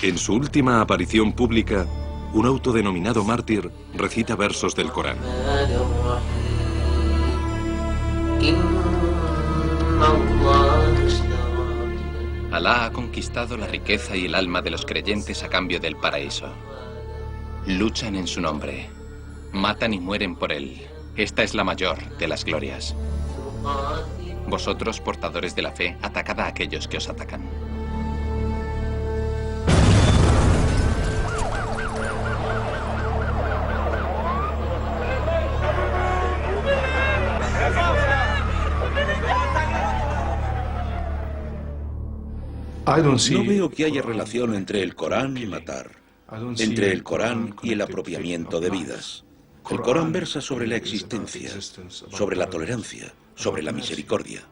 En su última aparición pública, un autodenominado mártir recita versos del Corán. Alá ha conquistado la riqueza y el alma de los creyentes a cambio del paraíso. Luchan en su nombre, matan y mueren por él. Esta es la mayor de las glorias. Vosotros, portadores de la fe, atacad a aquellos que os atacan. No veo que haya relación entre el Corán y matar, entre el Corán y el apropiamiento de vidas. El Corán versa sobre la existencia, sobre la tolerancia, sobre la misericordia.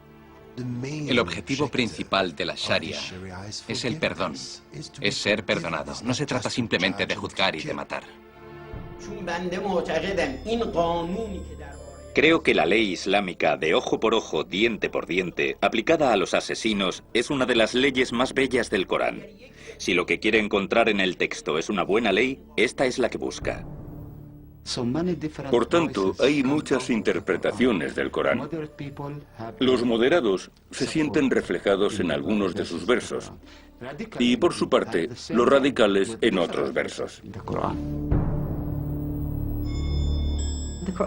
El objetivo principal de la Sharia es el perdón, es ser perdonado. No se trata simplemente de juzgar y de matar. Creo que la ley islámica de ojo por ojo, diente por diente, aplicada a los asesinos, es una de las leyes más bellas del Corán. Si lo que quiere encontrar en el texto es una buena ley, esta es la que busca. Por tanto, hay muchas interpretaciones del Corán. Los moderados se sienten reflejados en algunos de sus versos y, por su parte, los radicales en otros versos.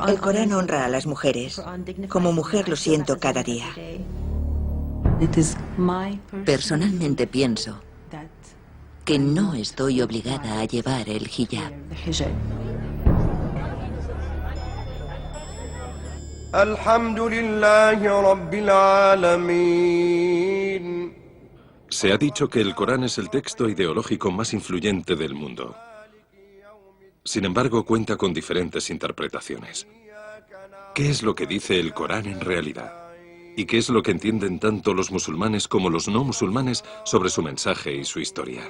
El Corán honra a las mujeres. Como mujer lo siento cada día. Personalmente pienso que no estoy obligada a llevar el hijab. Se ha dicho que el Corán es el texto ideológico más influyente del mundo. Sin embargo, cuenta con diferentes interpretaciones. ¿Qué es lo que dice el Corán en realidad? ¿Y qué es lo que entienden tanto los musulmanes como los no musulmanes sobre su mensaje y su historia?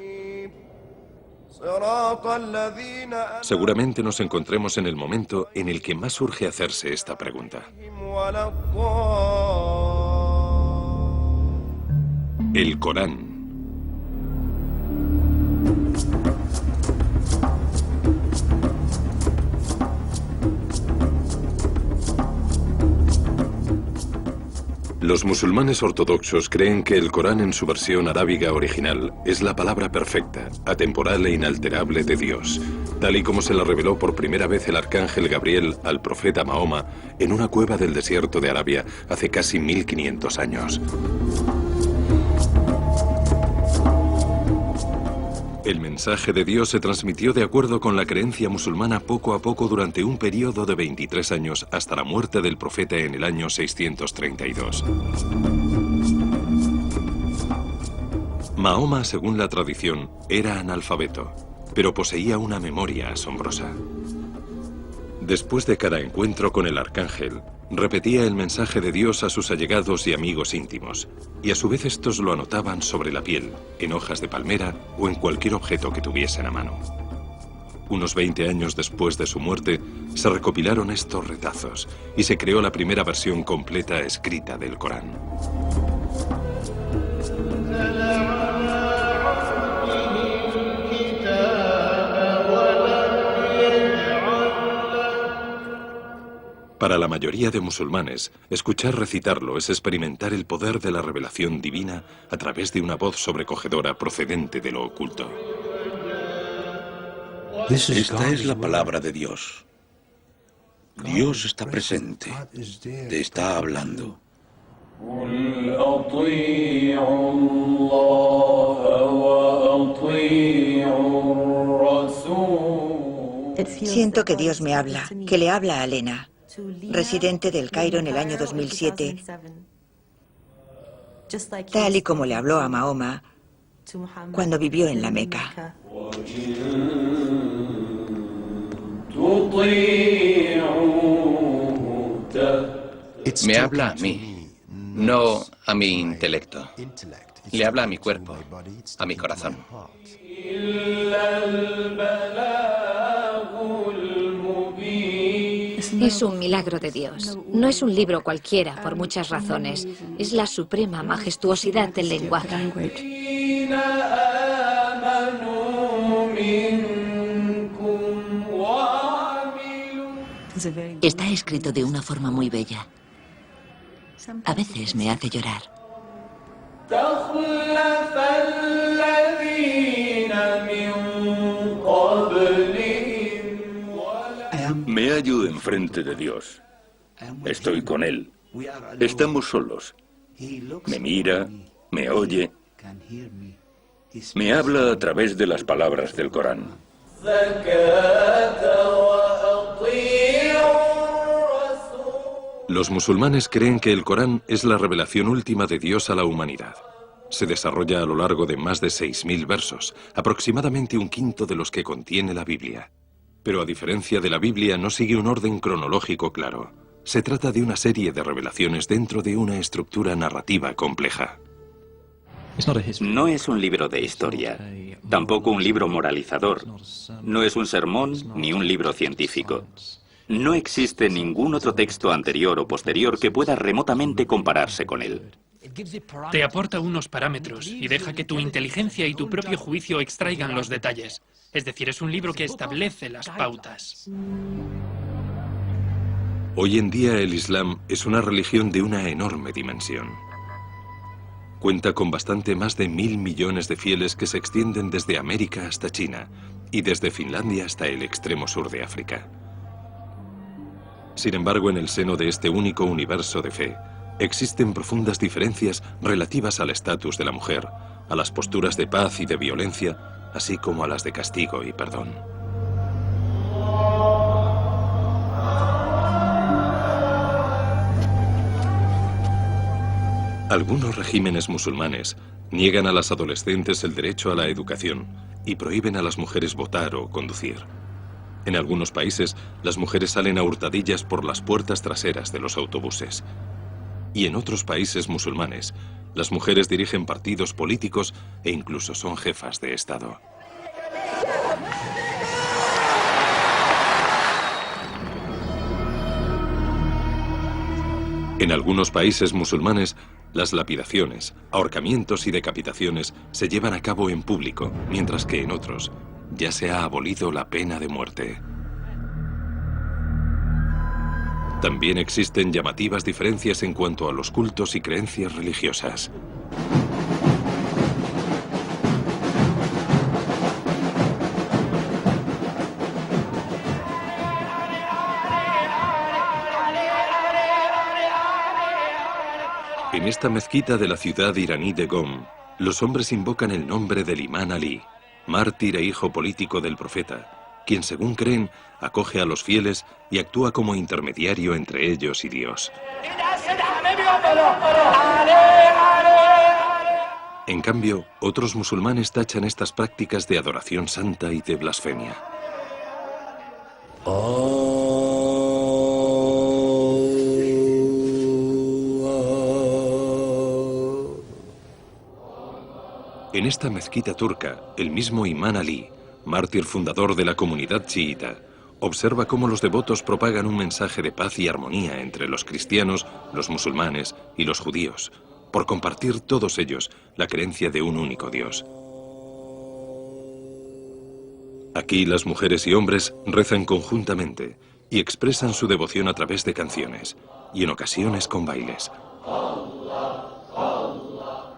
Seguramente nos encontremos en el momento en el que más urge hacerse esta pregunta. El Corán. Los musulmanes ortodoxos creen que el Corán en su versión arábiga original es la palabra perfecta, atemporal e inalterable de Dios, tal y como se la reveló por primera vez el arcángel Gabriel al profeta Mahoma en una cueva del desierto de Arabia hace casi 1500 años. El mensaje de Dios se transmitió de acuerdo con la creencia musulmana poco a poco durante un periodo de 23 años hasta la muerte del profeta en el año 632. Mahoma, según la tradición, era analfabeto, pero poseía una memoria asombrosa. Después de cada encuentro con el arcángel, repetía el mensaje de Dios a sus allegados y amigos íntimos, y a su vez estos lo anotaban sobre la piel, en hojas de palmera o en cualquier objeto que tuviesen a mano. Unos 20 años después de su muerte, se recopilaron estos retazos y se creó la primera versión completa escrita del Corán. Para la mayoría de musulmanes, escuchar recitarlo es experimentar el poder de la revelación divina a través de una voz sobrecogedora procedente de lo oculto. Esta es la palabra de Dios. Dios está presente, te está hablando. Siento que Dios me habla, que le habla a Lena, residente del Cairo en el año 2007, tal y como le habló a Mahoma cuando vivió en la Meca. Me habla a mí, no a mi intelecto. Le habla a mi cuerpo, a mi corazón. Es un milagro de Dios. No es un libro cualquiera, por muchas razones. Es la suprema majestuosidad del lenguaje. Está escrito de una forma muy bella. A veces me hace llorar. Me hallo enfrente de Dios. Estoy con Él. Estamos solos. Me mira, me oye, me habla a través de las palabras del Corán. Los musulmanes creen que el Corán es la revelación última de Dios a la humanidad. Se desarrolla a lo largo de más de 6.000 versos, aproximadamente un quinto de los que contiene la Biblia. Pero a diferencia de la Biblia, no sigue un orden cronológico claro. Se trata de una serie de revelaciones dentro de una estructura narrativa compleja. No es un libro de historia, tampoco un libro moralizador, no es un sermón ni un libro científico. No existe ningún otro texto anterior o posterior que pueda remotamente compararse con él. Te aporta unos parámetros y deja que tu inteligencia y tu propio juicio extraigan los detalles. Es decir, es un libro que establece las pautas. Hoy en día el Islam es una religión de una enorme dimensión. Cuenta con bastante más de 1.000 millones de fieles que se extienden desde América hasta China y desde Finlandia hasta el extremo sur de África. Sin embargo, en el seno de este único universo de fe, existen profundas diferencias relativas al estatus de la mujer, a las posturas de paz y de violencia, así como a las de castigo y perdón. Algunos regímenes musulmanes niegan a las adolescentes el derecho a la educación y prohíben a las mujeres votar o conducir. En algunos países, las mujeres salen a hurtadillas por las puertas traseras de los autobuses. Y en otros países musulmanes, las mujeres dirigen partidos políticos e incluso son jefas de Estado. En algunos países musulmanes, las lapidaciones, ahorcamientos y decapitaciones se llevan a cabo en público, mientras que en otros ya se ha abolido la pena de muerte. También existen llamativas diferencias en cuanto a los cultos y creencias religiosas. En esta mezquita de la ciudad iraní de Qom, los hombres invocan el nombre del imán Ali, mártir e hijo político del profeta, quien según creen acoge a los fieles y actúa como intermediario entre ellos y Dios. En cambio, otros musulmanes tachan estas prácticas de adoración santa y de blasfemia. En esta mezquita turca, el mismo imán Ali, mártir fundador de la comunidad chiita, observa cómo los devotos propagan un mensaje de paz y armonía entre los cristianos, los musulmanes y los judíos, por compartir todos ellos la creencia de un único Dios. Aquí las mujeres y hombres rezan conjuntamente y expresan su devoción a través de canciones, y en ocasiones con bailes.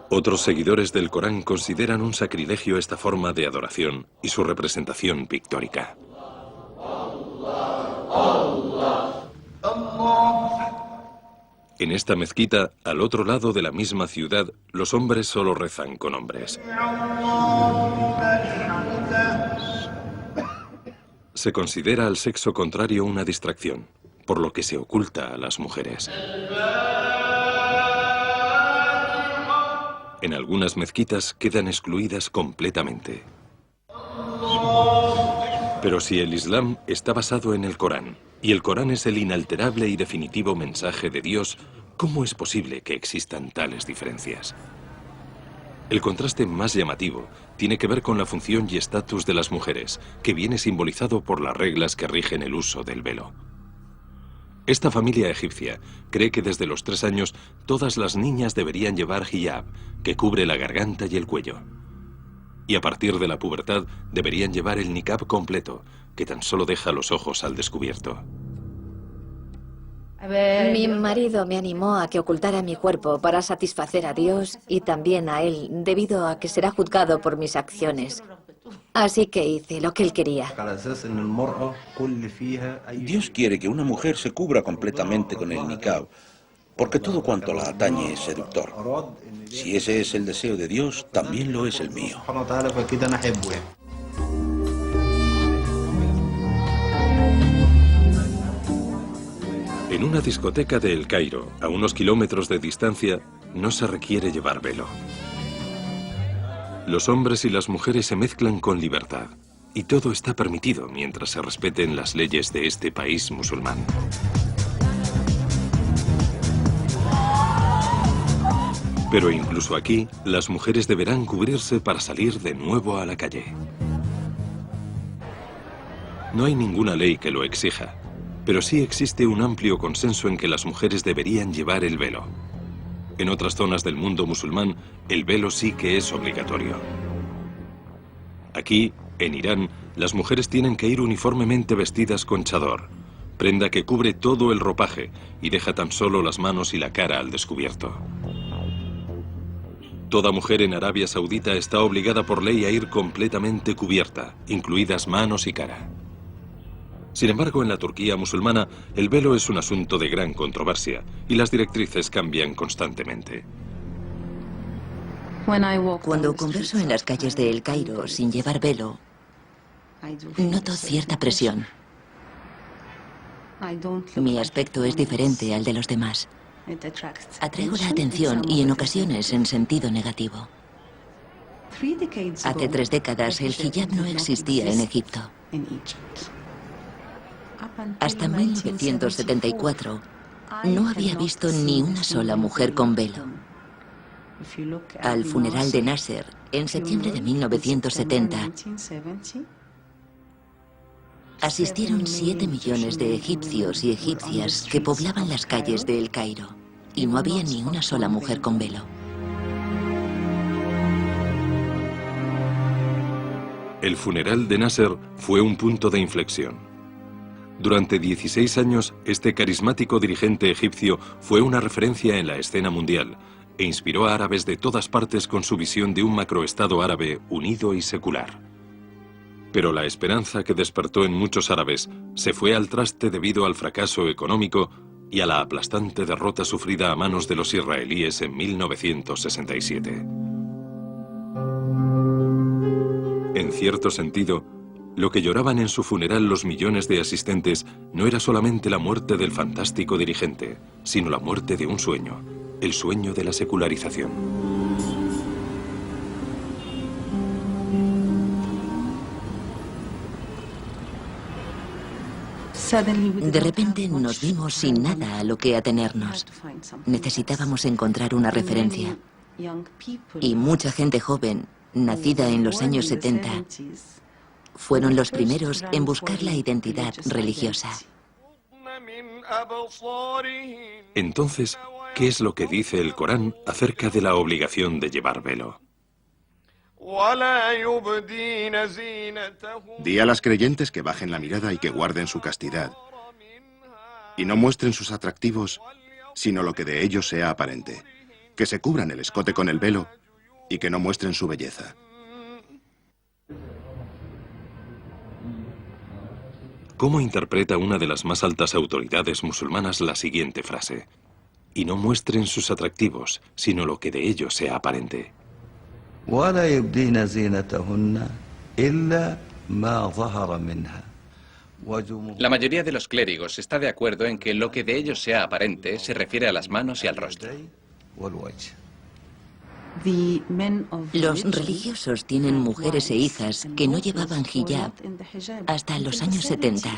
Otros seguidores del Corán consideran un sacrilegio esta forma de adoración y su representación pictórica. En esta mezquita, al otro lado de la misma ciudad, los hombres solo rezan con hombres. Se considera al sexo contrario una distracción, por lo que se oculta a las mujeres. En algunas mezquitas quedan excluidas completamente. Pero si el Islam está basado en el Corán, y el Corán es el inalterable y definitivo mensaje de Dios, ¿cómo es posible que existan tales diferencias? El contraste más llamativo tiene que ver con la función y estatus de las mujeres, que viene simbolizado por las reglas que rigen el uso del velo. Esta familia egipcia cree que desde los 3 años todas las niñas deberían llevar hijab, que cubre la garganta y el cuello. Y a partir de la pubertad deberían llevar el niqab completo, que tan solo deja los ojos al descubierto. Mi marido me animó a que ocultara mi cuerpo para satisfacer a Dios y también a él, debido a que será juzgado por mis acciones. Así que hice lo que él quería. Dios quiere que una mujer se cubra completamente con el niqab, porque todo cuanto la atañe es seductor. Si ese es el deseo de Dios, también lo es el mío. En una discoteca de El Cairo, a unos kilómetros de distancia, no se requiere llevar velo. Los hombres y las mujeres se mezclan con libertad, y todo está permitido mientras se respeten las leyes de este país musulmán. Pero incluso aquí, las mujeres deberán cubrirse para salir de nuevo a la calle. No hay ninguna ley que lo exija, pero sí existe un amplio consenso en que las mujeres deberían llevar el velo. En otras zonas del mundo musulmán, el velo sí que es obligatorio. Aquí, en Irán, las mujeres tienen que ir uniformemente vestidas con chador, prenda que cubre todo el ropaje y deja tan solo las manos y la cara al descubierto. Toda mujer en Arabia Saudita está obligada por ley a ir completamente cubierta, incluidas manos y cara. Sin embargo, en la Turquía musulmana, el velo es un asunto de gran controversia y las directrices cambian constantemente. Cuando converso en las calles de El Cairo sin llevar velo, noto cierta presión. Mi aspecto es diferente al de los demás. Atraigo la atención y en ocasiones en sentido negativo. Hace 3 décadas el hijab no existía en Egipto. Hasta 1974 no había visto ni una sola mujer con velo. Al funeral de Nasser, en septiembre de 1970, asistieron 7 millones de egipcios y egipcias que poblaban las calles de El Cairo, y no había ni una sola mujer con velo. El funeral de Nasser fue un punto de inflexión. Durante 16 años, este carismático dirigente egipcio fue una referencia en la escena mundial e inspiró a árabes de todas partes con su visión de un macroestado árabe unido y secular. Pero la esperanza que despertó en muchos árabes se fue al traste debido al fracaso económico y a la aplastante derrota sufrida a manos de los israelíes en 1967. En cierto sentido, lo que lloraban en su funeral los millones de asistentes no era solamente la muerte del fantástico dirigente, sino la muerte de un sueño, el sueño de la secularización. De repente nos vimos sin nada a lo que atenernos. Necesitábamos encontrar una referencia. Y mucha gente joven, nacida en los años 70, fueron los primeros en buscar la identidad religiosa. Entonces, ¿qué es lo que dice el Corán acerca de la obligación de llevar velo? Di a las creyentes que bajen la mirada y que guarden su castidad, y no muestren sus atractivos, sino lo que de ellos sea aparente, que se cubran el escote con el velo y que no muestren su belleza. ¿Cómo interpreta una de las más altas autoridades musulmanas la siguiente frase? Y no muestren sus atractivos, sino lo que de ellos sea aparente. La mayoría de los clérigos está de acuerdo en que lo que de ellos sea aparente se refiere a las manos y al rostro. Los religiosos tienen mujeres e hijas que no llevaban hijab hasta los años 70.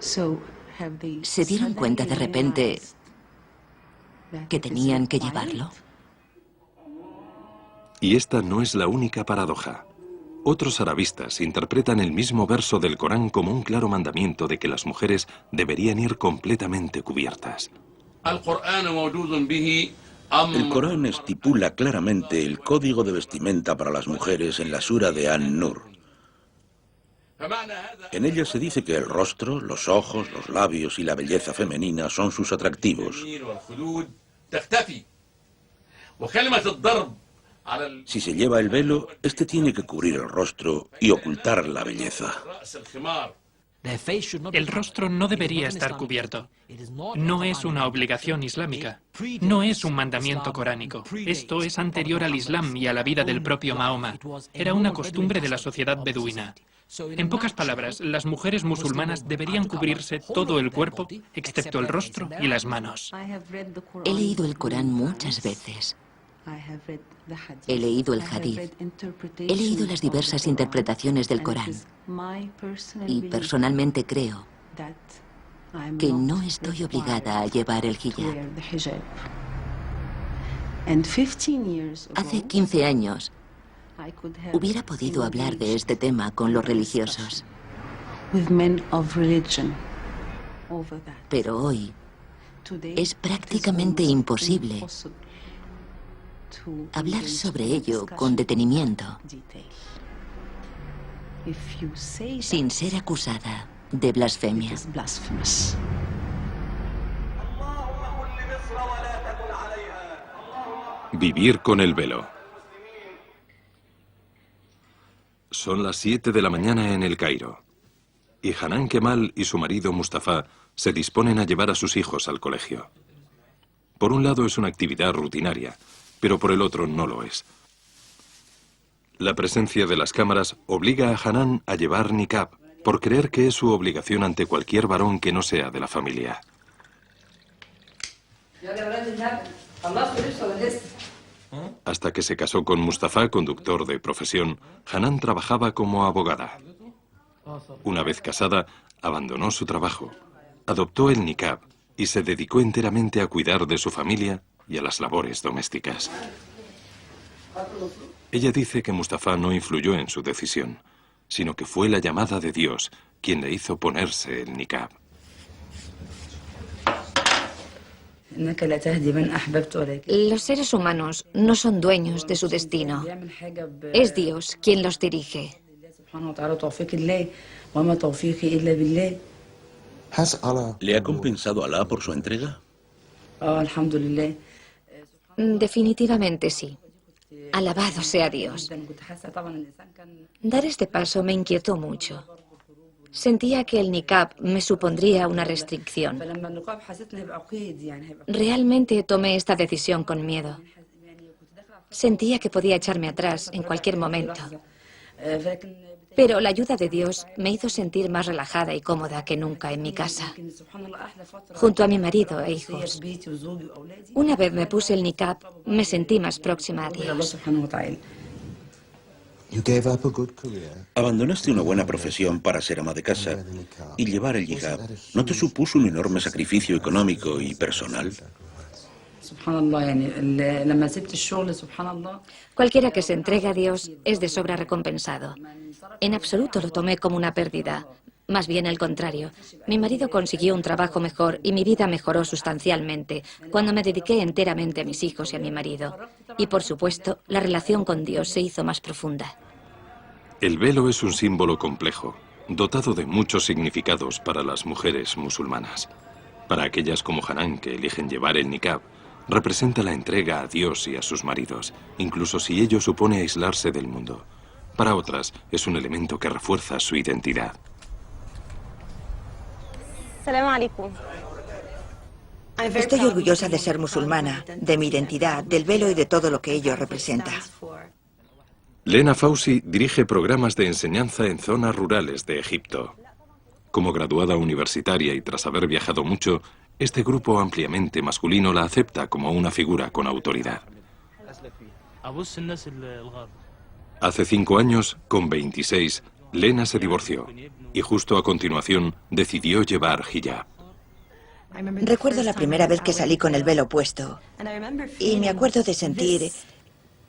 ¿Se dieron cuenta de repente que tenían que llevarlo? Y esta no es la única paradoja. Otros arabistas interpretan el mismo verso del Corán como un claro mandamiento de que las mujeres deberían ir completamente cubiertas. El Corán estipula claramente el código de vestimenta para las mujeres en la sura de An-Nur. En ella se dice que el rostro, los ojos, los labios y la belleza femenina son sus atractivos. Si se lleva el velo, este tiene que cubrir el rostro y ocultar la belleza. El rostro no debería estar cubierto. No es una obligación islámica. No es un mandamiento coránico. Esto es anterior al Islam y a la vida del propio Mahoma. Era una costumbre de la sociedad beduina. En pocas palabras, las mujeres musulmanas deberían cubrirse todo el cuerpo, excepto el rostro y las manos. He leído el Corán muchas veces. He leído el Hadith. He leído las diversas interpretaciones del Corán. Y personalmente creo que no estoy obligada a llevar el hijab. Hace 15 años hubiera podido hablar de este tema con los religiosos. Pero hoy es prácticamente imposible hablar sobre ello con detenimiento, sin ser acusada de blasfemia. Vivir con el velo. Son las 7 de la mañana en El Cairo, y Hanan Kemal y su marido Mustafa se disponen a llevar a sus hijos al colegio. Por un lado es una actividad rutinaria, pero por el otro no lo es. La presencia de las cámaras obliga a Hanan a llevar niqab, por creer que es su obligación ante cualquier varón que no sea de la familia. Hasta que se casó con Mustafa, conductor de profesión, Hanan trabajaba como abogada. Una vez casada, abandonó su trabajo, adoptó el niqab y se dedicó enteramente a cuidar de su familia y a las labores domésticas. Ella dice que Mustafa no influyó en su decisión, sino que fue la llamada de Dios quien le hizo ponerse el niqab. Los seres humanos no son dueños de su destino. Es Dios quien los dirige. ¿Le ha compensado Alá por su entrega? Definitivamente sí. Alabado sea Dios. Dar este paso me inquietó mucho. Sentía que el niqab me supondría una restricción. Realmente tomé esta decisión con miedo. Sentía que podía echarme atrás en cualquier momento. Pero la ayuda de Dios me hizo sentir más relajada y cómoda que nunca en mi casa, junto a mi marido e hijos. Una vez me puse el niqab, me sentí más próxima a Dios. Abandonaste una buena profesión para ser ama de casa y llevar el hijab. ¿No te supuso un enorme sacrificio económico y personal? Cualquiera que se entregue a Dios es de sobra recompensado. En absoluto lo tomé como una pérdida. Más bien al contrario. Mi marido consiguió un trabajo mejor y mi vida mejoró sustancialmente cuando me dediqué enteramente a mis hijos y a mi marido. Y por supuesto, la relación con Dios se hizo más profunda. El velo es un símbolo complejo, dotado de muchos significados para las mujeres musulmanas. Para aquellas como Hanan que eligen llevar el niqab, representa la entrega a Dios y a sus maridos, incluso si ello supone aislarse del mundo. Para otras, es un elemento que refuerza su identidad. Estoy orgullosa de ser musulmana, de mi identidad, del velo y de todo lo que ello representa. Lena Fauci dirige programas de enseñanza en zonas rurales de Egipto. Como graduada universitaria y tras haber viajado mucho, este grupo ampliamente masculino la acepta como una figura con autoridad. Hace 5 años, con 26, Lena se divorció y justo a continuación decidió llevar hijab. Recuerdo la primera vez que salí con el velo puesto y me acuerdo de sentir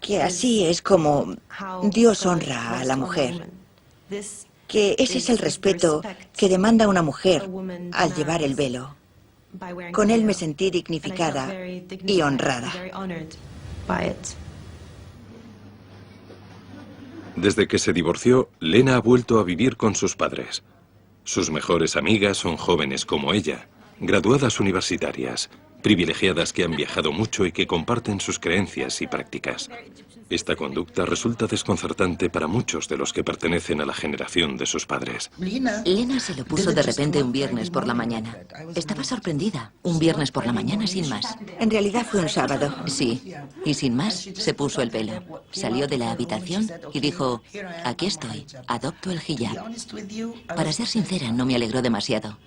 que así es como Dios honra a la mujer, que ese es el respeto que demanda una mujer al llevar el velo. Con él me sentí dignificada y honrada. Desde que se divorció, Lena ha vuelto a vivir con sus padres. Sus mejores amigas son jóvenes como ella, graduadas universitarias, privilegiadas que han viajado mucho y que comparten sus creencias y prácticas. Esta conducta resulta desconcertante para muchos de los que pertenecen a la generación de sus padres. Lena se lo puso de repente un viernes por la mañana. Estaba sorprendida. Un viernes por la mañana sin más. En realidad fue un sábado. Sí, y sin más se puso el velo. Salió de la habitación y dijo, aquí estoy, adopto el hijab. Para ser sincera, no me alegró demasiado.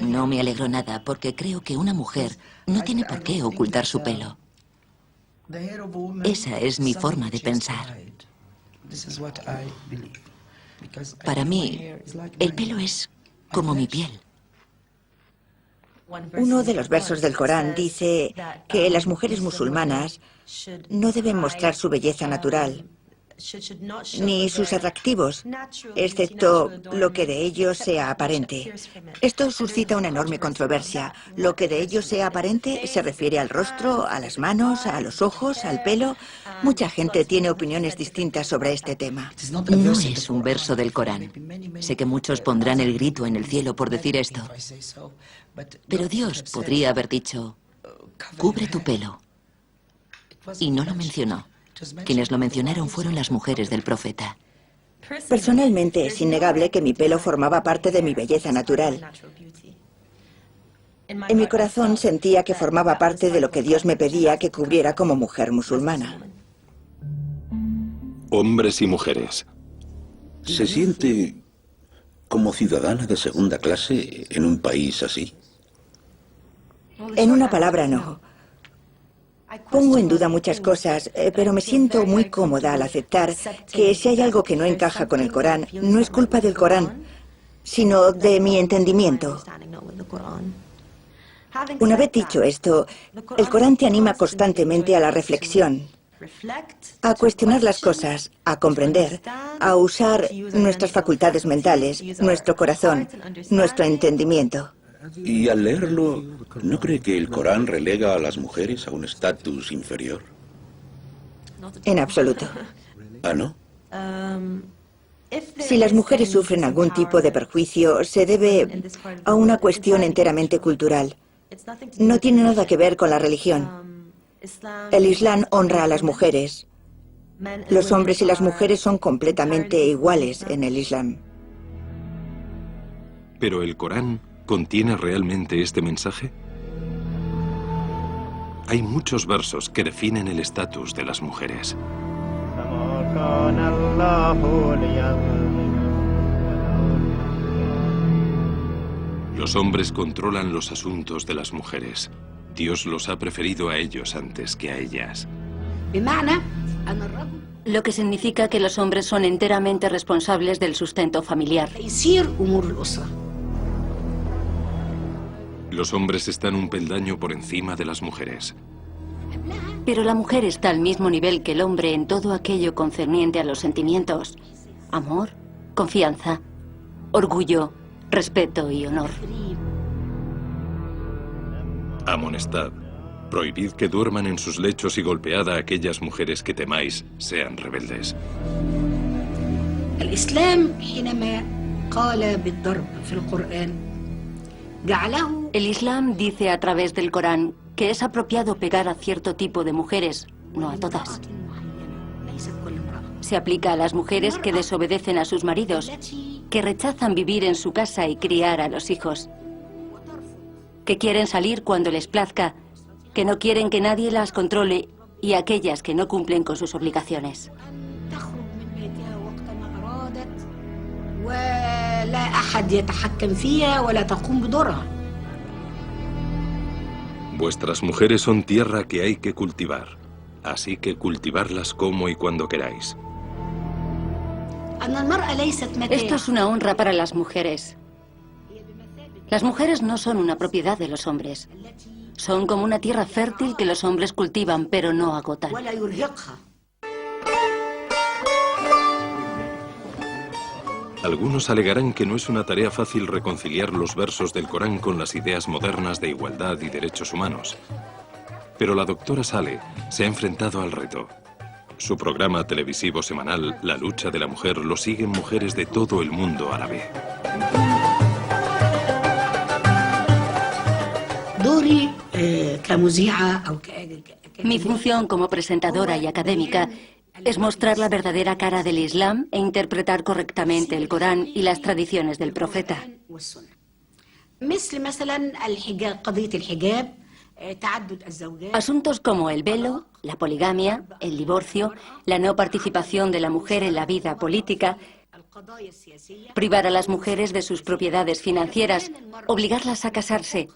No me alegró nada porque creo que una mujer no tiene por qué ocultar su pelo. Esa es mi forma de pensar. Para mí, el pelo es como mi piel. Uno de los versos del Corán dice que las mujeres musulmanas no deben mostrar su belleza natural, ni sus atractivos, excepto lo que de ellos sea aparente. Esto suscita una enorme controversia. Lo que de ellos sea aparente se refiere al rostro, a las manos, a los ojos, al pelo. Mucha gente tiene opiniones distintas sobre este tema. No es un verso del Corán. Sé que muchos pondrán el grito en el cielo por decir esto. Pero Dios podría haber dicho, cubre tu pelo. Y no lo mencionó. Quienes lo mencionaron fueron las mujeres del profeta. Personalmente es innegable que mi pelo formaba parte de mi belleza natural. En mi corazón sentía que formaba parte de lo que Dios me pedía que cubriera como mujer musulmana. Hombres y mujeres. ¿Se siente como ciudadana de segunda clase en un país así? En una palabra, no. Pongo en duda muchas cosas, pero me siento muy cómoda al aceptar que si hay algo que no encaja con el Corán, no es culpa del Corán, sino de mi entendimiento. Una vez dicho esto, el Corán te anima constantemente a la reflexión, a cuestionar las cosas, a comprender, a usar nuestras facultades mentales, nuestro corazón, nuestro entendimiento. Y al leerlo, ¿no cree que el Corán relega a las mujeres a un estatus inferior? En absoluto. ¿Ah, no? Si las mujeres sufren algún tipo de perjuicio, se debe a una cuestión enteramente cultural. No tiene nada que ver con la religión. El Islam honra a las mujeres. Los hombres y las mujeres son completamente iguales en el Islam. Pero el Corán ¿contiene realmente este mensaje? Hay muchos versos que definen el estatus de las mujeres. Los hombres controlan los asuntos de las mujeres. Dios los ha preferido a ellos antes que a ellas. Lo que significa que los hombres son enteramente responsables del sustento familiar. Los hombres están un peldaño por encima de las mujeres. Pero la mujer está al mismo nivel que el hombre en todo aquello concerniente a los sentimientos. Amor, confianza, orgullo, respeto y honor. Amonestad. Prohibid que duerman en sus lechos y golpead a aquellas mujeres que temáis sean rebeldes. El Islam, حينما قال بالضرب في القرآن El Islam dice a través del Corán que es apropiado pegar a cierto tipo de mujeres, no a todas. Se aplica a las mujeres que desobedecen a sus maridos, que rechazan vivir en su casa y criar a los hijos, que quieren salir cuando les plazca, que no quieren que nadie las controle y aquellas que no cumplen con sus obligaciones. Vuestras mujeres son tierra que hay que cultivar, así que cultivarlas como y cuando queráis. Esto es una honra para las mujeres. Las mujeres no son una propiedad de los hombres. Son como una tierra fértil que los hombres cultivan, pero no agotan. Algunos alegarán que no es una tarea fácil reconciliar los versos del Corán con las ideas modernas de igualdad y derechos humanos. Pero la doctora Saleh se ha enfrentado al reto. Su programa televisivo semanal, La lucha de la mujer, lo siguen mujeres de todo el mundo árabe. Mi función como presentadora y académica es mostrar la verdadera cara del Islam e interpretar correctamente el Corán y las tradiciones del profeta. Asuntos como el velo, la poligamia, el divorcio, la no participación de la mujer en la vida política, privar a las mujeres de sus propiedades financieras, obligarlas a casarse,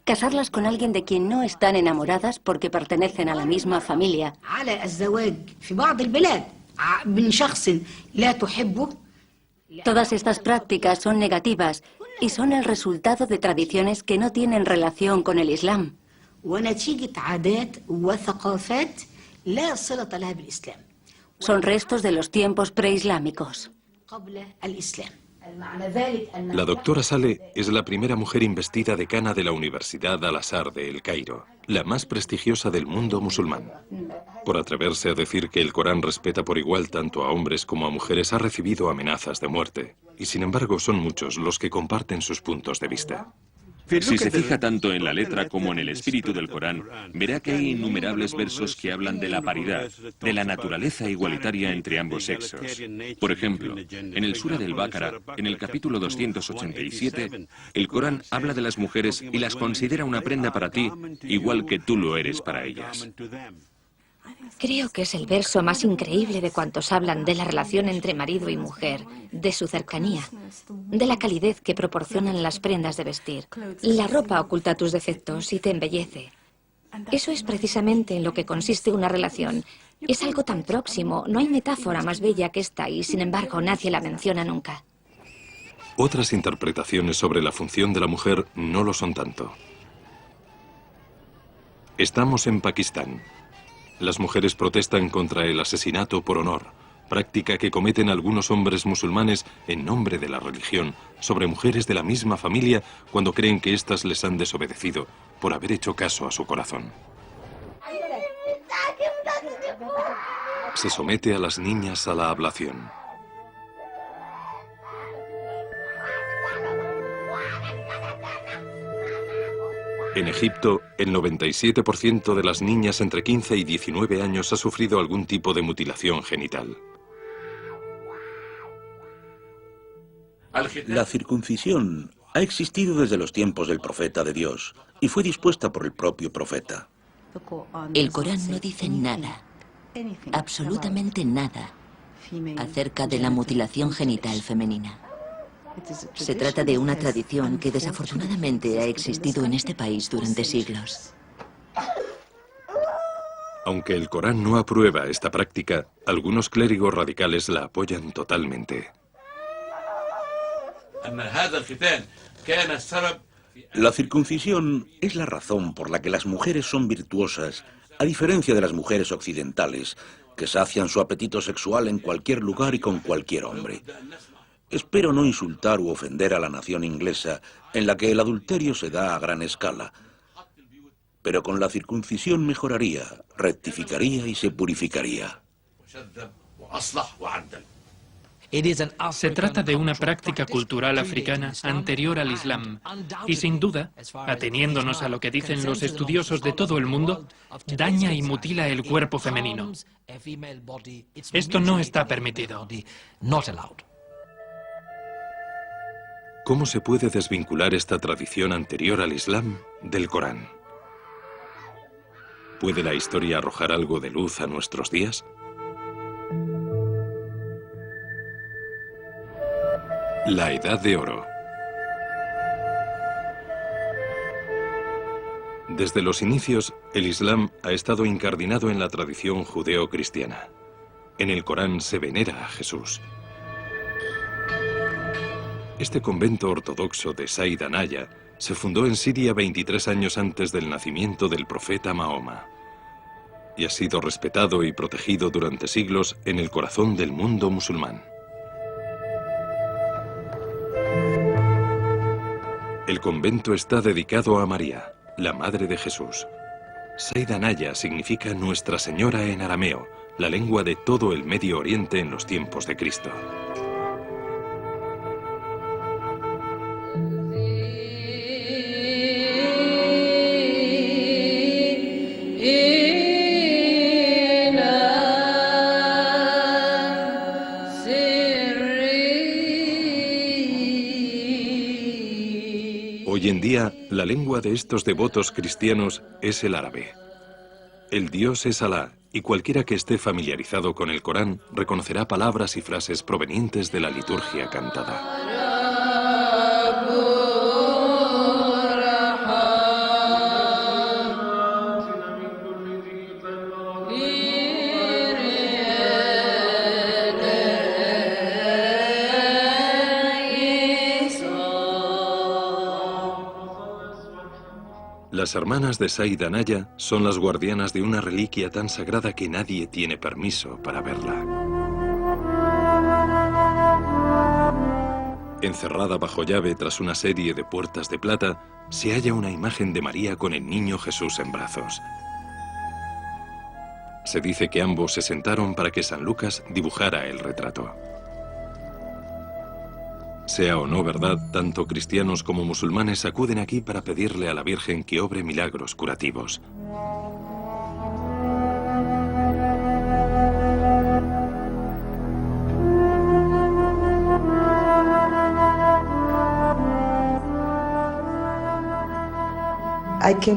casarlas con alguien de quien no están enamoradas porque pertenecen a la misma familia. Todas estas prácticas son negativas y son el resultado de tradiciones que no tienen relación con el Islam. Son restos de los tiempos preislámicos. La doctora Saleh es la primera mujer investida decana de la Universidad Al-Azhar de El Cairo, la más prestigiosa del mundo musulmán. Por atreverse a decir que el Corán respeta por igual tanto a hombres como a mujeres, ha recibido amenazas de muerte. Y sin embargo son muchos los que comparten sus puntos de vista. Si se fija tanto en la letra como en el espíritu del Corán, verá que hay innumerables versos que hablan de la paridad, de la naturaleza igualitaria entre ambos sexos. Por ejemplo, en el Sura del Báqara, en el capítulo 287, el Corán habla de las mujeres y las considera una prenda para ti, igual que tú lo eres para ellas. Creo que es el verso más increíble de cuantos hablan de la relación entre marido y mujer, de su cercanía, de la calidez que proporcionan las prendas de vestir. La ropa oculta tus defectos y te embellece. Eso es precisamente en lo que consiste una relación. Es algo tan próximo, no hay metáfora más bella que esta y, sin embargo, nadie la menciona nunca. Otras interpretaciones sobre la función de la mujer no lo son tanto. Estamos en Pakistán. Las mujeres protestan contra el asesinato por honor, práctica que cometen algunos hombres musulmanes en nombre de la religión sobre mujeres de la misma familia cuando creen que éstas les han desobedecido por haber hecho caso a su corazón. Se somete a las niñas a la ablación. En Egipto, el 97% de las niñas entre 15 y 19 años ha sufrido algún tipo de mutilación genital. La circuncisión ha existido desde los tiempos del profeta de Dios y fue dispuesta por el propio profeta. El Corán no dice nada, absolutamente nada, acerca de la mutilación genital femenina. Se trata de una tradición que desafortunadamente ha existido en este país durante siglos. Aunque el Corán no aprueba esta práctica, algunos clérigos radicales la apoyan totalmente. La circuncisión es la razón por la que las mujeres son virtuosas, a diferencia de las mujeres occidentales, que sacian su apetito sexual en cualquier lugar y con cualquier hombre. Espero no insultar u ofender a la nación inglesa, en la que el adulterio se da a gran escala. Pero con la circuncisión mejoraría, rectificaría y se purificaría. Se trata de una práctica cultural africana anterior al Islam y, sin duda, ateniéndonos a lo que dicen los estudiosos de todo el mundo, daña y mutila el cuerpo femenino. Esto no está permitido. ¿Cómo se puede desvincular esta tradición anterior al Islam del Corán? ¿Puede la historia arrojar algo de luz a nuestros días? La Edad de Oro. Desde los inicios, el Islam ha estado incardinado en la tradición judeo-cristiana. En el Corán se venera a Jesús. Este convento ortodoxo de Said Anaya se fundó en Siria 23 años antes del nacimiento del profeta Mahoma y ha sido respetado y protegido durante siglos en el corazón del mundo musulmán. El convento está dedicado a María, la madre de Jesús. Said Anaya significa Nuestra Señora en arameo, la lengua de todo el Medio Oriente en los tiempos de Cristo. Hoy en día, la lengua de estos devotos cristianos es el árabe. El Dios es Alá, y cualquiera que esté familiarizado con el Corán reconocerá palabras y frases provenientes de la liturgia cantada. Las hermanas de Saida Naya son las guardianas de una reliquia tan sagrada que nadie tiene permiso para verla. Encerrada bajo llave tras una serie de puertas de plata, se halla una imagen de María con el niño Jesús en brazos. Se dice que ambos se sentaron para que San Lucas dibujara el retrato. Sea o no verdad, tanto cristianos como musulmanes acuden aquí para pedirle a la Virgen que obre milagros curativos.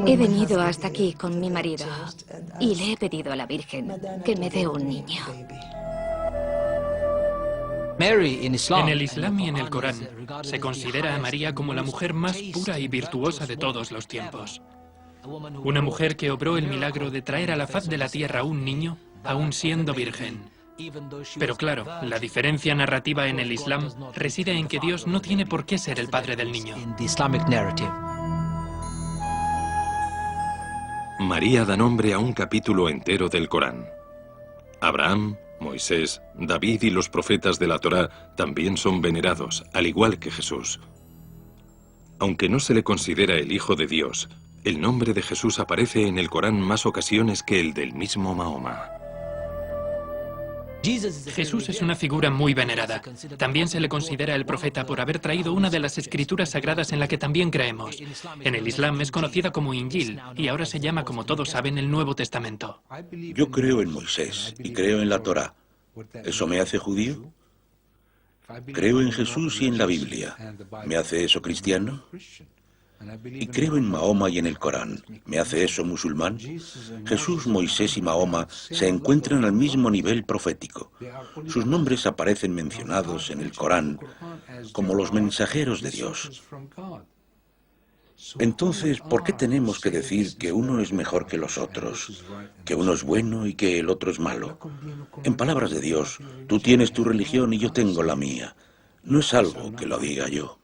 He venido hasta aquí con mi marido y le he pedido a la Virgen que me dé un niño. En el Islam y en el Corán se considera a María como la mujer más pura y virtuosa de todos los tiempos. Una mujer que obró el milagro de traer a la faz de la tierra un niño, aún siendo virgen. Pero claro, la diferencia narrativa en el Islam reside en que Dios no tiene por qué ser el padre del niño. María da nombre a un capítulo entero del Corán. Abraham, Moisés, David y los profetas de la Torá también son venerados, al igual que Jesús. Aunque no se le considera el Hijo de Dios, el nombre de Jesús aparece en el Corán más ocasiones que el del mismo Mahoma. Jesús es una figura muy venerada. También se le considera el profeta por haber traído una de las escrituras sagradas en la que también creemos. En el Islam es conocida como Injil y ahora se llama, como todos saben, el Nuevo Testamento. Yo creo en Moisés y creo en la Torá. ¿Eso me hace judío? Creo en Jesús y en la Biblia. ¿Me hace eso cristiano? Y creo en Mahoma y en el Corán. ¿Me hace eso musulmán? Jesús, Moisés y Mahoma se encuentran al mismo nivel profético. Sus nombres aparecen mencionados en el Corán como los mensajeros de Dios. Entonces, ¿por qué tenemos que decir que uno es mejor que los otros? Que uno es bueno y que el otro es malo. En palabras de Dios, tú tienes tu religión y yo tengo la mía. No es algo que lo diga yo.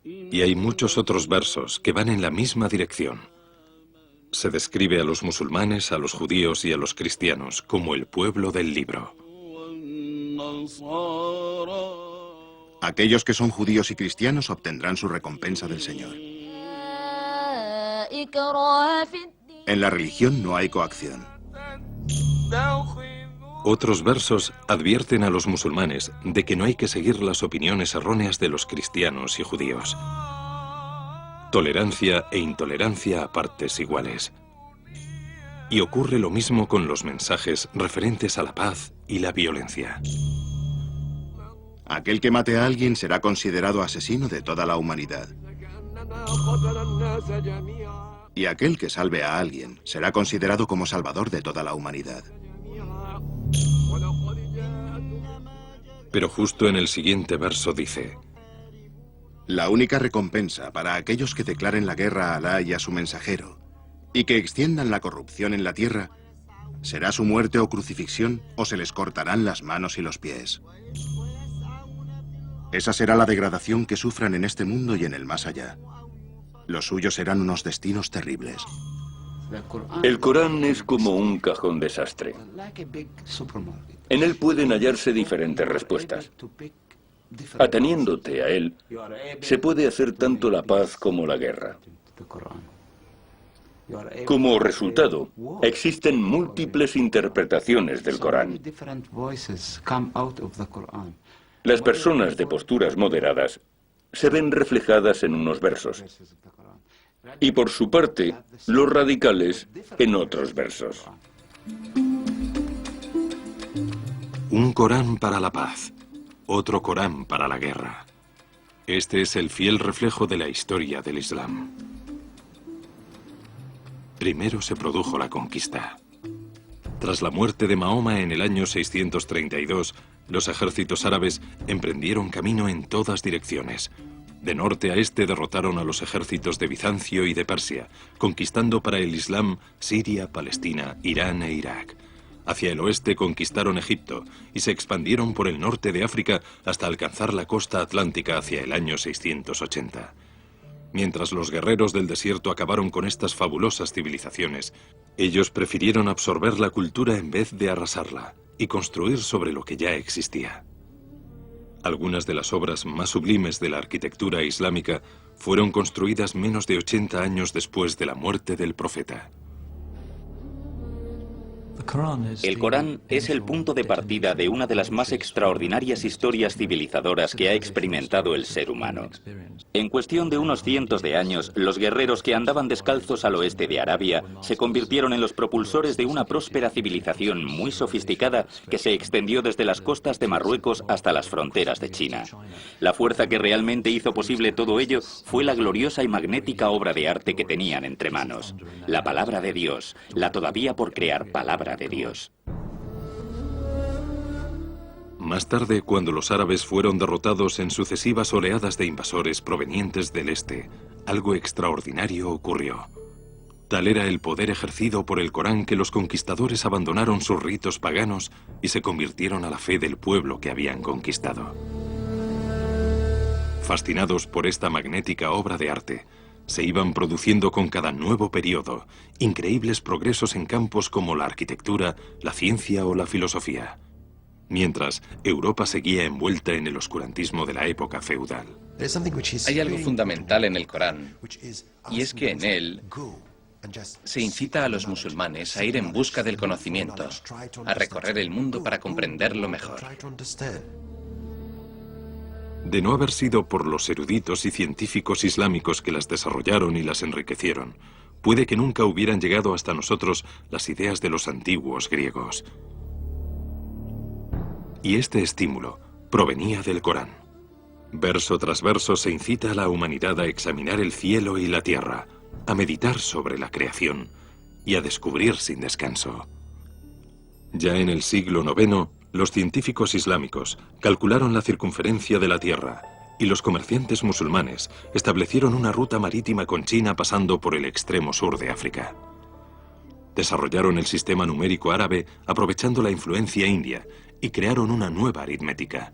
Y hay muchos otros versos que van en la misma dirección. Se describe a los musulmanes, a los judíos y a los cristianos como el pueblo del libro. Aquellos que son judíos y cristianos obtendrán su recompensa del Señor. En la religión no hay coacción. Otros versos advierten a los musulmanes de que no hay que seguir las opiniones erróneas de los cristianos y judíos. Tolerancia e intolerancia a partes iguales. Y ocurre lo mismo con los mensajes referentes a la paz y la violencia. Aquel que mate a alguien será considerado asesino de toda la humanidad. Y aquel que salve a alguien será considerado como salvador de toda la humanidad. Pero justo en el siguiente verso dice: la única recompensa para aquellos que declaren la guerra a Alá y a su mensajero y que extiendan la corrupción en la tierra será su muerte o crucifixión, o se les cortarán las manos y los pies. Esa será la degradación que sufran en este mundo y en el más allá. Los suyos serán unos destinos terribles. El Corán es como un cajón desastre. En él pueden hallarse diferentes respuestas. Ateniéndote a él, se puede hacer tanto la paz como la guerra. Como resultado, existen múltiples interpretaciones del Corán. Las personas de posturas moderadas se ven reflejadas en unos versos, y por su parte, los radicales en otros versos. Un Corán para la paz, otro Corán para la guerra. Este es el fiel reflejo de la historia del Islam. Primero se produjo la conquista. Tras la muerte de Mahoma en el año 632, los ejércitos árabes emprendieron camino en todas direcciones. De norte a este derrotaron a los ejércitos de Bizancio y de Persia, conquistando para el Islam Siria, Palestina, Irán e Irak. Hacia el oeste conquistaron Egipto y se expandieron por el norte de África hasta alcanzar la costa atlántica hacia el año 680. Mientras los guerreros del desierto acabaron con estas fabulosas civilizaciones, ellos prefirieron absorber la cultura en vez de arrasarla y construir sobre lo que ya existía. Algunas de las obras más sublimes de la arquitectura islámica fueron construidas menos de 80 años después de la muerte del profeta. El Corán es el punto de partida de una de las más extraordinarias historias civilizadoras que ha experimentado el ser humano. En cuestión de unos cientos de años, los guerreros que andaban descalzos al oeste de Arabia se convirtieron en los propulsores de una próspera civilización muy sofisticada que se extendió desde las costas de Marruecos hasta las fronteras de China. La fuerza que realmente hizo posible todo ello fue la gloriosa y magnética obra de arte que tenían entre manos. La palabra de Dios, la todavía por crear palabra de Dios. Más tarde, cuando los árabes fueron derrotados en sucesivas oleadas de invasores provenientes del este, algo extraordinario ocurrió. Tal era el poder ejercido por el Corán que los conquistadores abandonaron sus ritos paganos y se convirtieron a la fe del pueblo que habían conquistado. Fascinados por esta magnética obra de arte, se iban produciendo con cada nuevo periodo increíbles progresos en campos como la arquitectura, la ciencia o la filosofía. Mientras, Europa seguía envuelta en el oscurantismo de la época feudal. Hay algo fundamental en el Corán, y es que en él se incita a los musulmanes a ir en busca del conocimiento, a recorrer el mundo para comprenderlo mejor. De no haber sido por los eruditos y científicos islámicos que las desarrollaron y las enriquecieron, puede que nunca hubieran llegado hasta nosotros las ideas de los antiguos griegos. Y este estímulo provenía del Corán. Verso tras verso se incita a la humanidad a examinar el cielo y la tierra, a meditar sobre la creación y a descubrir sin descanso. Ya en el siglo IX, los científicos islámicos calcularon la circunferencia de la Tierra y los comerciantes musulmanes establecieron una ruta marítima con China pasando por el extremo sur de África. Desarrollaron el sistema numérico árabe aprovechando la influencia india y crearon una nueva aritmética.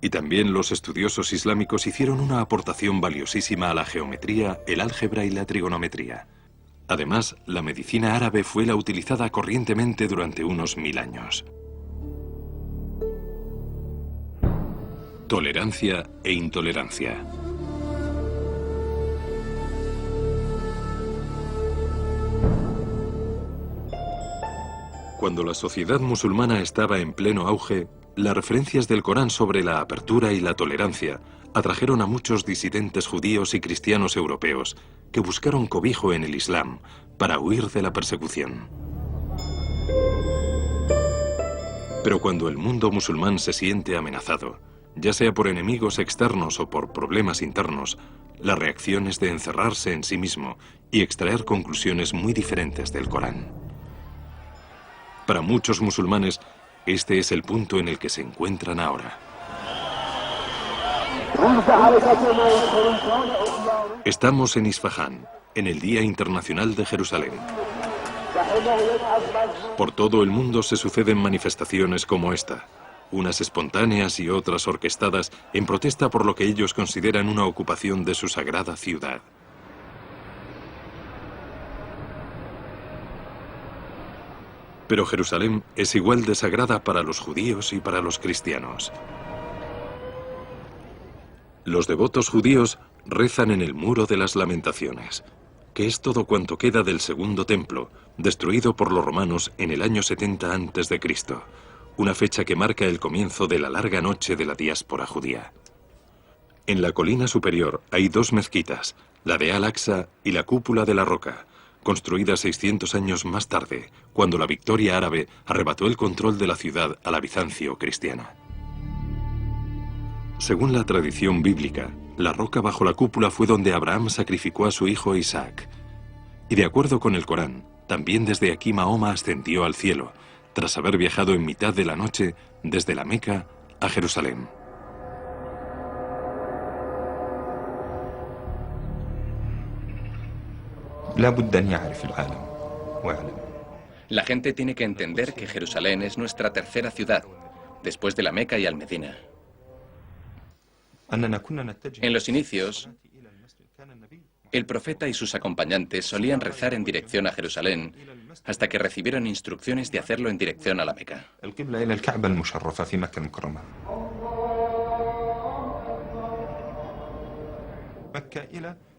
Y también los estudiosos islámicos hicieron una aportación valiosísima a la geometría, el álgebra y la trigonometría. Además, la medicina árabe fue la utilizada corrientemente durante unos 1000 años. Tolerancia e intolerancia. Cuando la sociedad musulmana estaba en pleno auge, las referencias del Corán sobre la apertura y la tolerancia atrajeron a muchos disidentes judíos y cristianos europeos que buscaron cobijo en el Islam para huir de la persecución. Pero cuando el mundo musulmán se siente amenazado, ya sea por enemigos externos o por problemas internos, la reacción es de encerrarse en sí mismo y extraer conclusiones muy diferentes del Corán. Para muchos musulmanes, este es el punto en el que se encuentran ahora. Estamos en Isfahán, en el Día Internacional de Jerusalén. Por todo el mundo se suceden manifestaciones como esta, unas espontáneas y otras orquestadas en protesta por lo que ellos consideran una ocupación de su sagrada ciudad. Pero Jerusalén es igual de sagrada para los judíos y para los cristianos. Los devotos judíos rezan en el Muro de las Lamentaciones, que es todo cuanto queda del segundo templo, destruido por los romanos en el año 70 a.C., una fecha que marca el comienzo de la larga noche de la diáspora judía. En la colina superior hay dos mezquitas, la de Al-Aqsa y la Cúpula de la Roca, construida 600 años más tarde, cuando la victoria árabe arrebató el control de la ciudad a la Bizancio cristiana. Según la tradición bíblica, la roca bajo la cúpula fue donde Abraham sacrificó a su hijo Isaac. Y de acuerdo con el Corán, también desde aquí Mahoma ascendió al cielo, tras haber viajado en mitad de la noche desde la Meca a Jerusalén. La gente tiene que entender que Jerusalén es nuestra tercera ciudad, después de la Meca y Al-Medina. En los inicios, el profeta y sus acompañantes solían rezar en dirección a Jerusalén hasta que recibieron instrucciones de hacerlo en dirección a la Meca.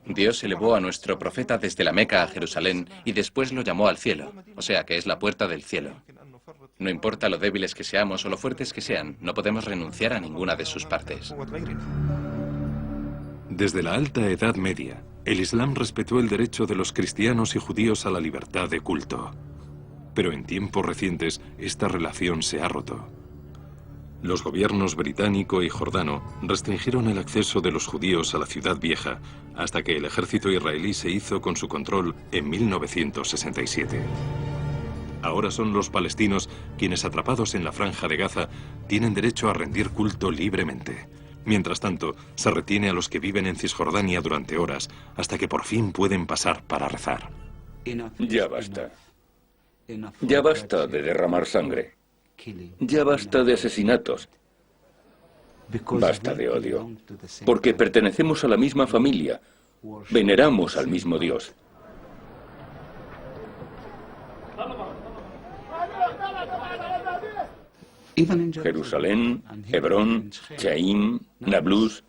Dios elevó a nuestro profeta desde la Meca a Jerusalén y después lo llamó al cielo, o sea que es la puerta del cielo. No importa lo débiles que seamos o lo fuertes que sean, no podemos renunciar a ninguna de sus partes. Desde la Alta Edad Media, el Islam respetó el derecho de los cristianos y judíos a la libertad de culto. Pero en tiempos recientes, esta relación se ha roto. Los gobiernos británico y jordano restringieron el acceso de los judíos a la Ciudad Vieja hasta que el ejército israelí se hizo con su control en 1967. Ahora son los palestinos quienes, atrapados en la Franja de Gaza, tienen derecho a rendir culto libremente. Mientras tanto, se retiene a los que viven en Cisjordania durante horas hasta que por fin pueden pasar para rezar. Ya basta. Ya basta de derramar sangre. Ya basta de asesinatos. Basta de odio. Porque pertenecemos a la misma familia. Veneramos al mismo Dios. Jerusalén, Hebrón, Chaim, Nablus.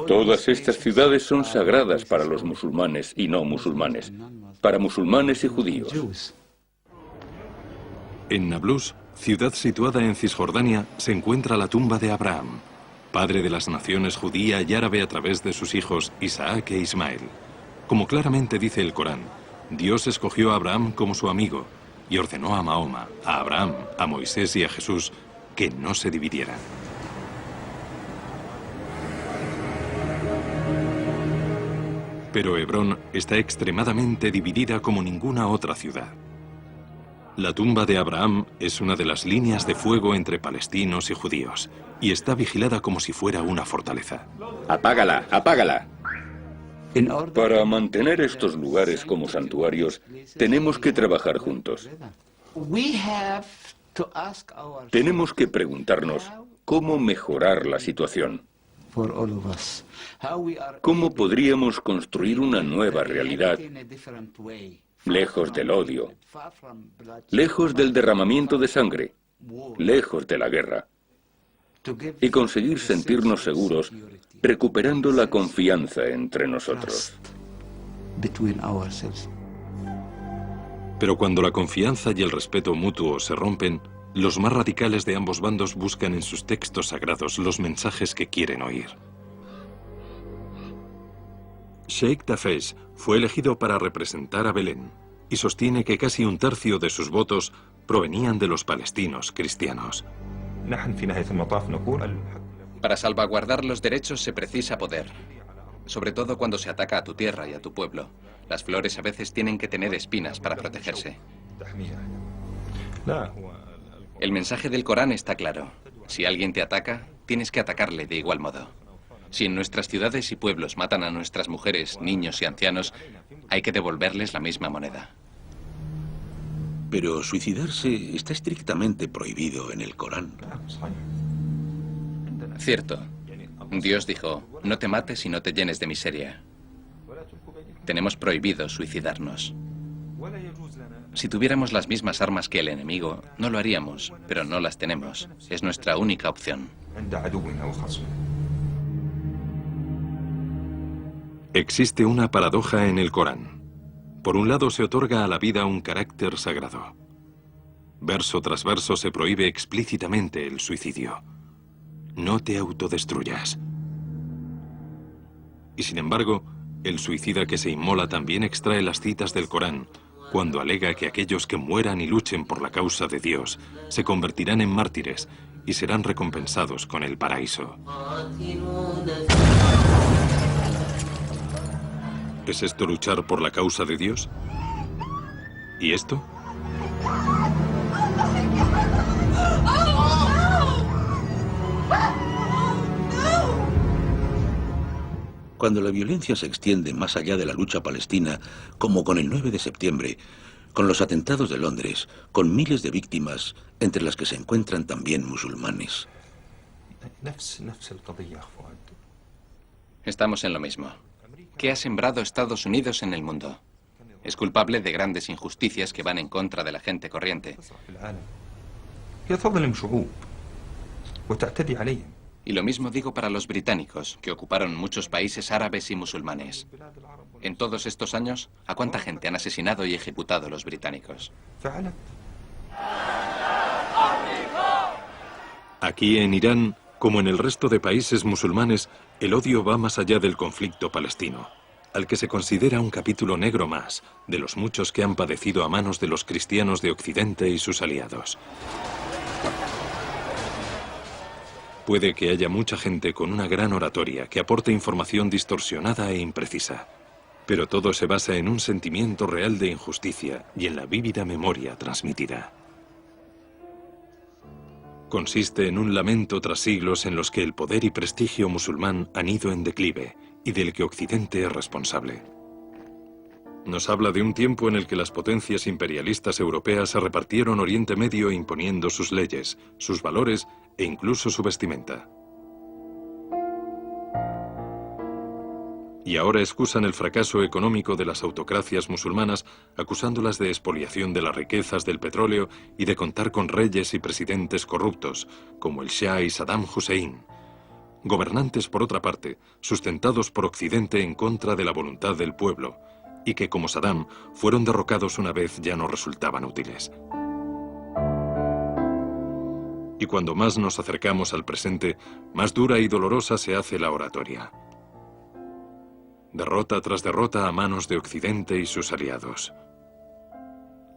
Todas estas ciudades son sagradas para los musulmanes y no musulmanes, para musulmanes y judíos. En Nablus, ciudad situada en Cisjordania, se encuentra la tumba de Abraham, padre de las naciones judía y árabe a través de sus hijos Isaac e Ismael. Como claramente dice el Corán, Dios escogió a Abraham como su amigo y ordenó a Mahoma, a Abraham, a Moisés y a Jesús que no se dividieran. Pero Hebrón está extremadamente dividida como ninguna otra ciudad. La tumba de Abraham es una de las líneas de fuego entre palestinos y judíos y está vigilada como si fuera una fortaleza. ¡Apágala! ¡Apágala! Para mantener estos lugares como santuarios, tenemos que trabajar juntos. Tenemos que preguntarnos cómo mejorar la situación. ¿Cómo podríamos construir una nueva realidad, lejos del odio, lejos del derramamiento de sangre, lejos de la guerra, y conseguir sentirnos seguros, recuperando la confianza entre nosotros? Pero cuando la confianza y el respeto mutuo se rompen, los más radicales de ambos bandos buscan en sus textos sagrados los mensajes que quieren oír. Sheikh Tafesh fue elegido para representar a Belén y sostiene que casi un tercio de sus votos provenían de los palestinos cristianos. Para salvaguardar los derechos se precisa poder, sobre todo cuando se ataca a tu tierra y a tu pueblo. Las flores a veces tienen que tener espinas para protegerse. El mensaje del Corán está claro. Si alguien te ataca, tienes que atacarle de igual modo. Si en nuestras ciudades y pueblos matan a nuestras mujeres, niños y ancianos, hay que devolverles la misma moneda. Pero suicidarse está estrictamente prohibido en el Corán. Cierto. Dios dijo, no te mates y no te llenes de miseria. Tenemos prohibido suicidarnos. Si tuviéramos las mismas armas que el enemigo, no lo haríamos, pero no las tenemos. Es nuestra única opción. Existe una paradoja en el Corán. Por un lado se otorga a la vida un carácter sagrado. Verso tras verso se prohíbe explícitamente el suicidio. No te autodestruyas. Y sin embargo, el suicida que se inmola también extrae las citas del Corán cuando alega que aquellos que mueran y luchen por la causa de Dios se convertirán en mártires y serán recompensados con el paraíso. ¿Es esto luchar por la causa de Dios? ¿Y esto? Cuando la violencia se extiende más allá de la lucha palestina, como con el 9 de septiembre, con los atentados de Londres, con miles de víctimas, entre las que se encuentran también musulmanes. Estamos en lo mismo. ¿Qué ha sembrado Estados Unidos en el mundo? Es culpable de grandes injusticias que van en contra de la gente corriente. Y lo mismo digo para los británicos, que ocuparon muchos países árabes y musulmanes. En todos estos años, ¿a cuánta gente han asesinado y ejecutado los británicos? Aquí en Irán, como en el resto de países musulmanes, el odio va más allá del conflicto palestino, al que se considera un capítulo negro más de los muchos que han padecido a manos de los cristianos de Occidente y sus aliados. Puede que haya mucha gente con una gran oratoria que aporte información distorsionada e imprecisa, pero todo se basa en un sentimiento real de injusticia y en la vívida memoria transmitida. Consiste en un lamento tras siglos en los que el poder y prestigio musulmán han ido en declive y del que Occidente es responsable. Nos habla de un tiempo en el que las potencias imperialistas europeas se repartieron Oriente Medio imponiendo sus leyes, sus valores e incluso su vestimenta. Y ahora excusan el fracaso económico de las autocracias musulmanas, acusándolas de expoliación de las riquezas del petróleo y de contar con reyes y presidentes corruptos, como el Shah y Saddam Hussein. Gobernantes, por otra parte, sustentados por Occidente en contra de la voluntad del pueblo, y que, como Saddam, fueron derrocados una vez ya no resultaban útiles. Y cuando más nos acercamos al presente, más dura y dolorosa se hace la oratoria. Derrota tras derrota a manos de Occidente y sus aliados.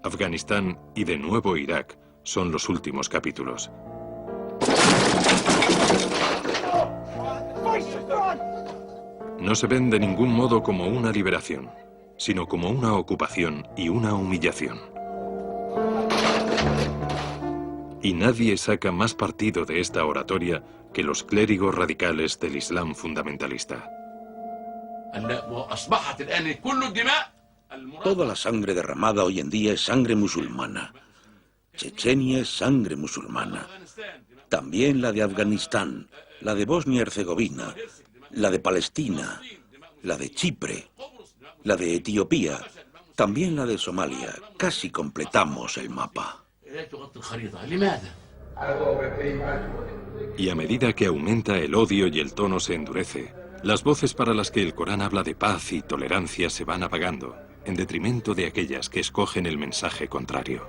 Afganistán y de nuevo Irak son los últimos capítulos. No se ven de ningún modo como una liberación, sino como una ocupación y una humillación. Y nadie saca más partido de esta oratoria que los clérigos radicales del Islam fundamentalista. Toda la sangre derramada hoy en día es sangre musulmana. Chechenia es sangre musulmana. También la de Afganistán, la de Bosnia y Herzegovina, la de Palestina, la de Chipre, la de Etiopía, también la de Somalia. Casi completamos el mapa. Y a medida que aumenta el odio y el tono se endurece, las voces para las que el Corán habla de paz y tolerancia se van apagando, en detrimento de aquellas que escogen el mensaje contrario.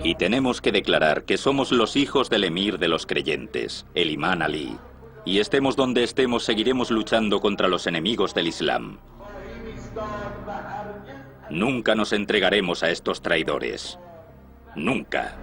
Y tenemos que declarar que somos los hijos del emir de los creyentes, el imán Ali. Y estemos donde estemos, seguiremos luchando contra los enemigos del Islam. Nunca nos entregaremos a estos traidores. Nunca.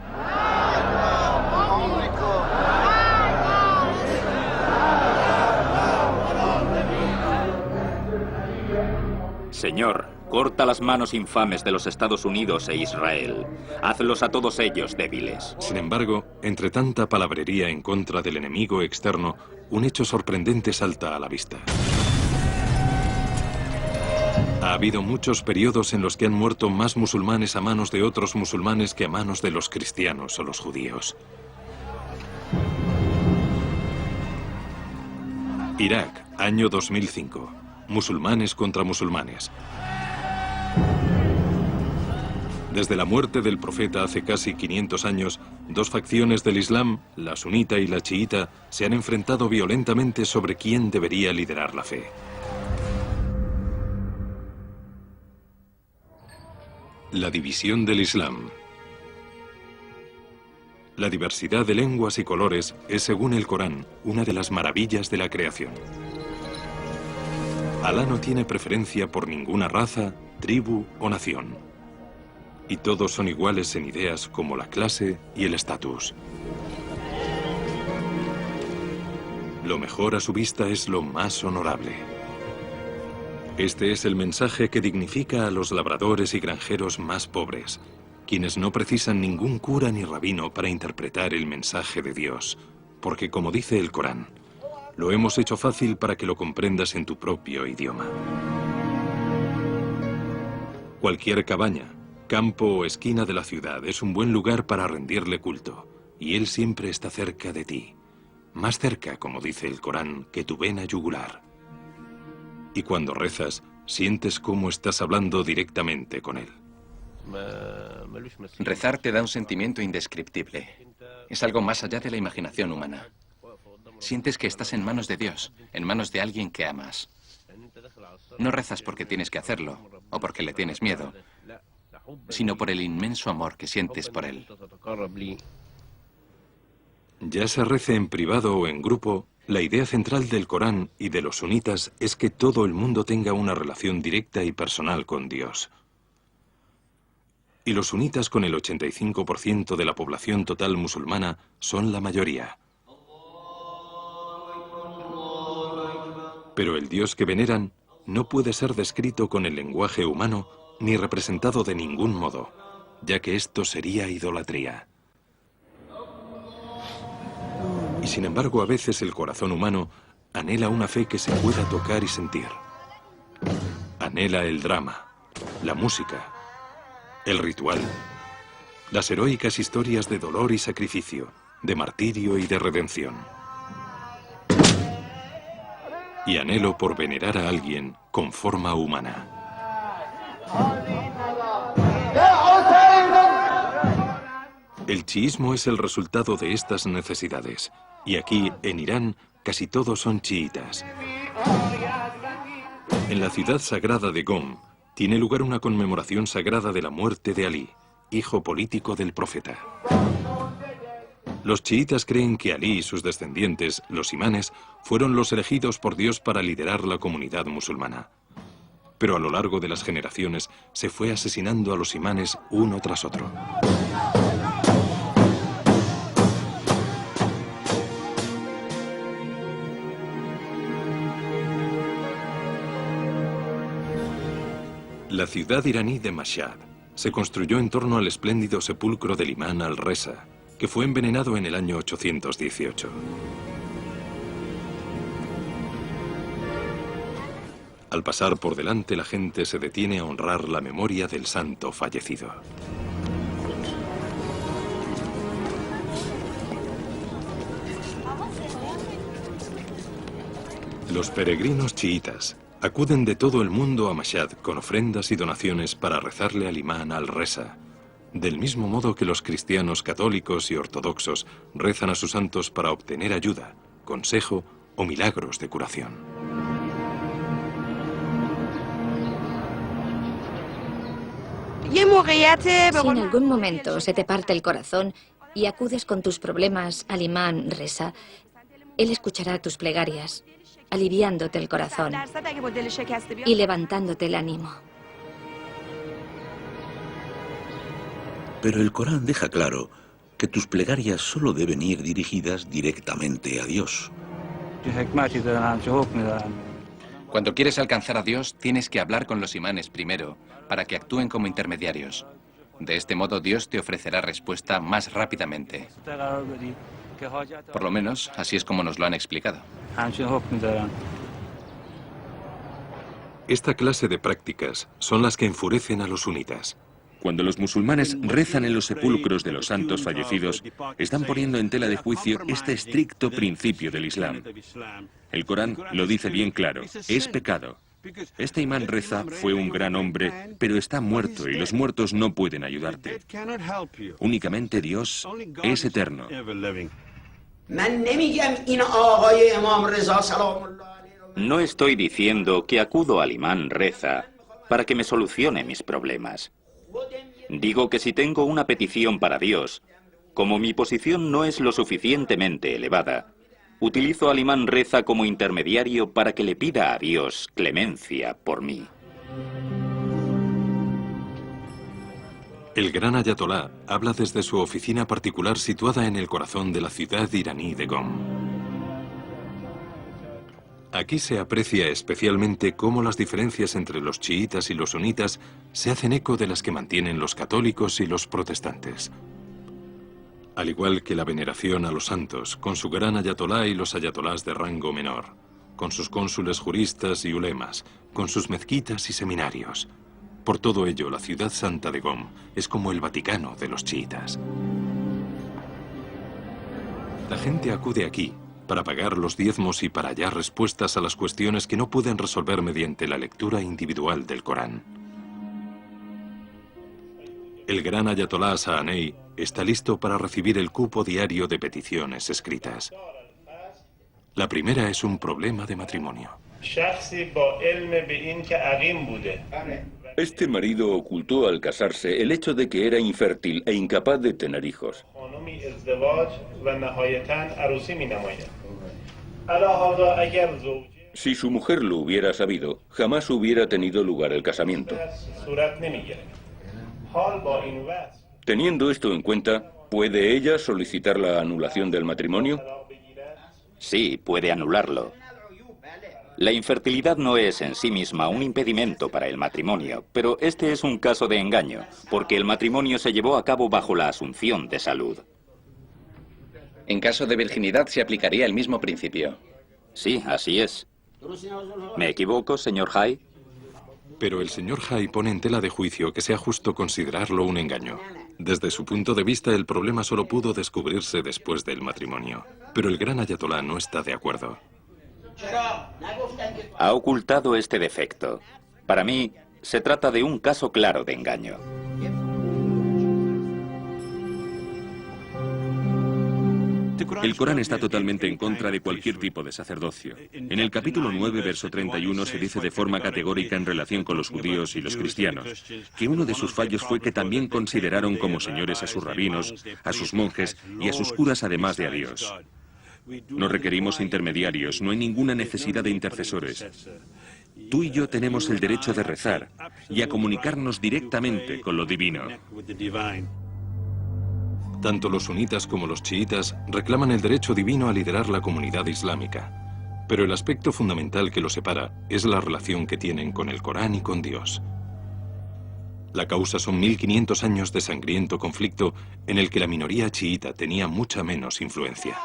Señor, corta las manos infames de los Estados Unidos e Israel. Hazlos a todos ellos débiles. Sin embargo, entre tanta palabrería en contra del enemigo externo, un hecho sorprendente salta a la vista. Ha habido muchos periodos en los que han muerto más musulmanes a manos de otros musulmanes que a manos de los cristianos o los judíos. Irak, año 2005. Musulmanes contra musulmanes. Desde la muerte del profeta hace casi 500 años, dos facciones del Islam, la sunita y la chiita, se han enfrentado violentamente sobre quién debería liderar la fe. La división del Islam. La diversidad de lenguas y colores es, según el Corán, una de las maravillas de la creación. Alá no tiene preferencia por ninguna raza, tribu o nación. Y todos son iguales en ideas como la clase y el estatus. Lo mejor a su vista es lo más honorable. Este es el mensaje que dignifica a los labradores y granjeros más pobres, quienes no precisan ningún cura ni rabino para interpretar el mensaje de Dios, porque como dice el Corán, lo hemos hecho fácil para que lo comprendas en tu propio idioma. Cualquier cabaña, campo o esquina de la ciudad es un buen lugar para rendirle culto, y Él siempre está cerca de ti, más cerca, como dice el Corán, que tu vena yugular. Y cuando rezas, sientes cómo estás hablando directamente con Él. Rezar te da un sentimiento indescriptible. Es algo más allá de la imaginación humana. Sientes que estás en manos de Dios, en manos de alguien que amas. No rezas porque tienes que hacerlo, o porque le tienes miedo, sino por el inmenso amor que sientes por Él. Ya se rece en privado o en grupo, la idea central del Corán y de los sunitas es que todo el mundo tenga una relación directa y personal con Dios. Y los sunitas, con el 85% de la población total musulmana, son la mayoría. Pero el Dios que veneran no puede ser descrito con el lenguaje humano ni representado de ningún modo, ya que esto sería idolatría. Y sin embargo, a veces el corazón humano anhela una fe que se pueda tocar y sentir. Anhela el drama, la música, el ritual, las heroicas historias de dolor y sacrificio, de martirio y de redención. Y anhelo por venerar a alguien con forma humana. El chiismo es el resultado de estas necesidades, y aquí, en Irán, casi todos son chiitas. En la ciudad sagrada de Qom, tiene lugar una conmemoración sagrada de la muerte de Alí, hijo político del profeta. Los chiitas creen que Alí y sus descendientes, los imanes, fueron los elegidos por Dios para liderar la comunidad musulmana. Pero a lo largo de las generaciones se fue asesinando a los imanes uno tras otro. La ciudad iraní de Mashhad se construyó en torno al espléndido sepulcro del imán al-Reza, que fue envenenado en el año 818. Al pasar por delante, la gente se detiene a honrar la memoria del santo fallecido. Los peregrinos chiitas acuden de todo el mundo a Mashhad con ofrendas y donaciones para rezarle al imán al-Reza, del mismo modo que los cristianos católicos y ortodoxos rezan a sus santos para obtener ayuda, consejo o milagros de curación. Si en algún momento se te parte el corazón y acudes con tus problemas al imán Reza, él escuchará tus plegarias, aliviándote el corazón y levantándote el ánimo. Pero el Corán deja claro que tus plegarias solo deben ir dirigidas directamente a Dios. Cuando quieres alcanzar a Dios, tienes que hablar con los imanes primero, para que actúen como intermediarios. De este modo, Dios te ofrecerá respuesta más rápidamente. Por lo menos, así es como nos lo han explicado. Esta clase de prácticas son las que enfurecen a los sunitas. Cuando los musulmanes rezan en los sepulcros de los santos fallecidos, están poniendo en tela de juicio este estricto principio del Islam. El Corán lo dice bien claro, es pecado. Este imán Reza fue un gran hombre, pero está muerto y los muertos no pueden ayudarte. Únicamente Dios es eterno. No estoy diciendo que acudo al imán Reza para que me solucione mis problemas. Digo que si tengo una petición para Dios, como mi posición no es lo suficientemente elevada, utilizo al imán Reza como intermediario para que le pida a Dios clemencia por mí. El gran ayatolá habla desde su oficina particular situada en el corazón de la ciudad iraní de Qom. Aquí se aprecia especialmente cómo las diferencias entre los chiitas y los sunitas se hacen eco de las que mantienen los católicos y los protestantes. Al igual que la veneración a los santos, con su gran ayatolá y los ayatolás de rango menor, con sus cónsules juristas y ulemas, con sus mezquitas y seminarios. Por todo ello, la ciudad santa de Qom es como el Vaticano de los chiitas. La gente acude aquí para pagar los diezmos y para hallar respuestas a las cuestiones que no pueden resolver mediante la lectura individual del Corán. El gran ayatolá Sahanei está listo para recibir el cupo diario de peticiones escritas. La primera es un problema de matrimonio. Este marido ocultó al casarse el hecho de que era infértil e incapaz de tener hijos. Si su mujer lo hubiera sabido, jamás hubiera tenido lugar el casamiento. Teniendo esto en cuenta, ¿puede ella solicitar la anulación del matrimonio? Sí, puede anularlo. La infertilidad no es en sí misma un impedimento para el matrimonio, pero este es un caso de engaño, porque el matrimonio se llevó a cabo bajo la asunción de salud. En caso de virginidad se aplicaría el mismo principio. Sí, así es. ¿Me equivoco, señor Hay? Pero el señor Hay pone en tela de juicio que sea justo considerarlo un engaño. Desde su punto de vista, el problema solo pudo descubrirse después del matrimonio. Pero el gran ayatolá no está de acuerdo. Ha ocultado este defecto. Para mí, se trata de un caso claro de engaño. El Corán está totalmente en contra de cualquier tipo de sacerdocio. En el capítulo 9, verso 31, se dice de forma categórica en relación con los judíos y los cristianos, que uno de sus fallos fue que también consideraron como señores a sus rabinos, a sus monjes y a sus curas además de a Dios. No requerimos intermediarios, no hay ninguna necesidad de intercesores. Tú y yo tenemos el derecho de rezar y a comunicarnos directamente con lo divino. Tanto los sunitas como los chiitas reclaman el derecho divino a liderar la comunidad islámica. Pero el aspecto fundamental que los separa es la relación que tienen con el Corán y con Dios. La causa son 1500 años de sangriento conflicto en el que la minoría chiita tenía mucha menos influencia.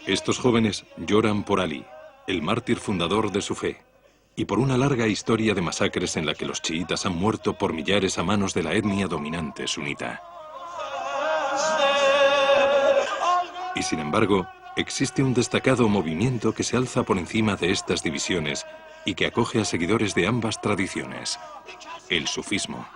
Estos jóvenes lloran por Ali, el mártir fundador de su fe, y por una larga historia de masacres en la que los chiitas han muerto por millares a manos de la etnia dominante sunita. Y sin embargo, existe un destacado movimiento que se alza por encima de estas divisiones y que acoge a seguidores de ambas tradiciones, el sufismo.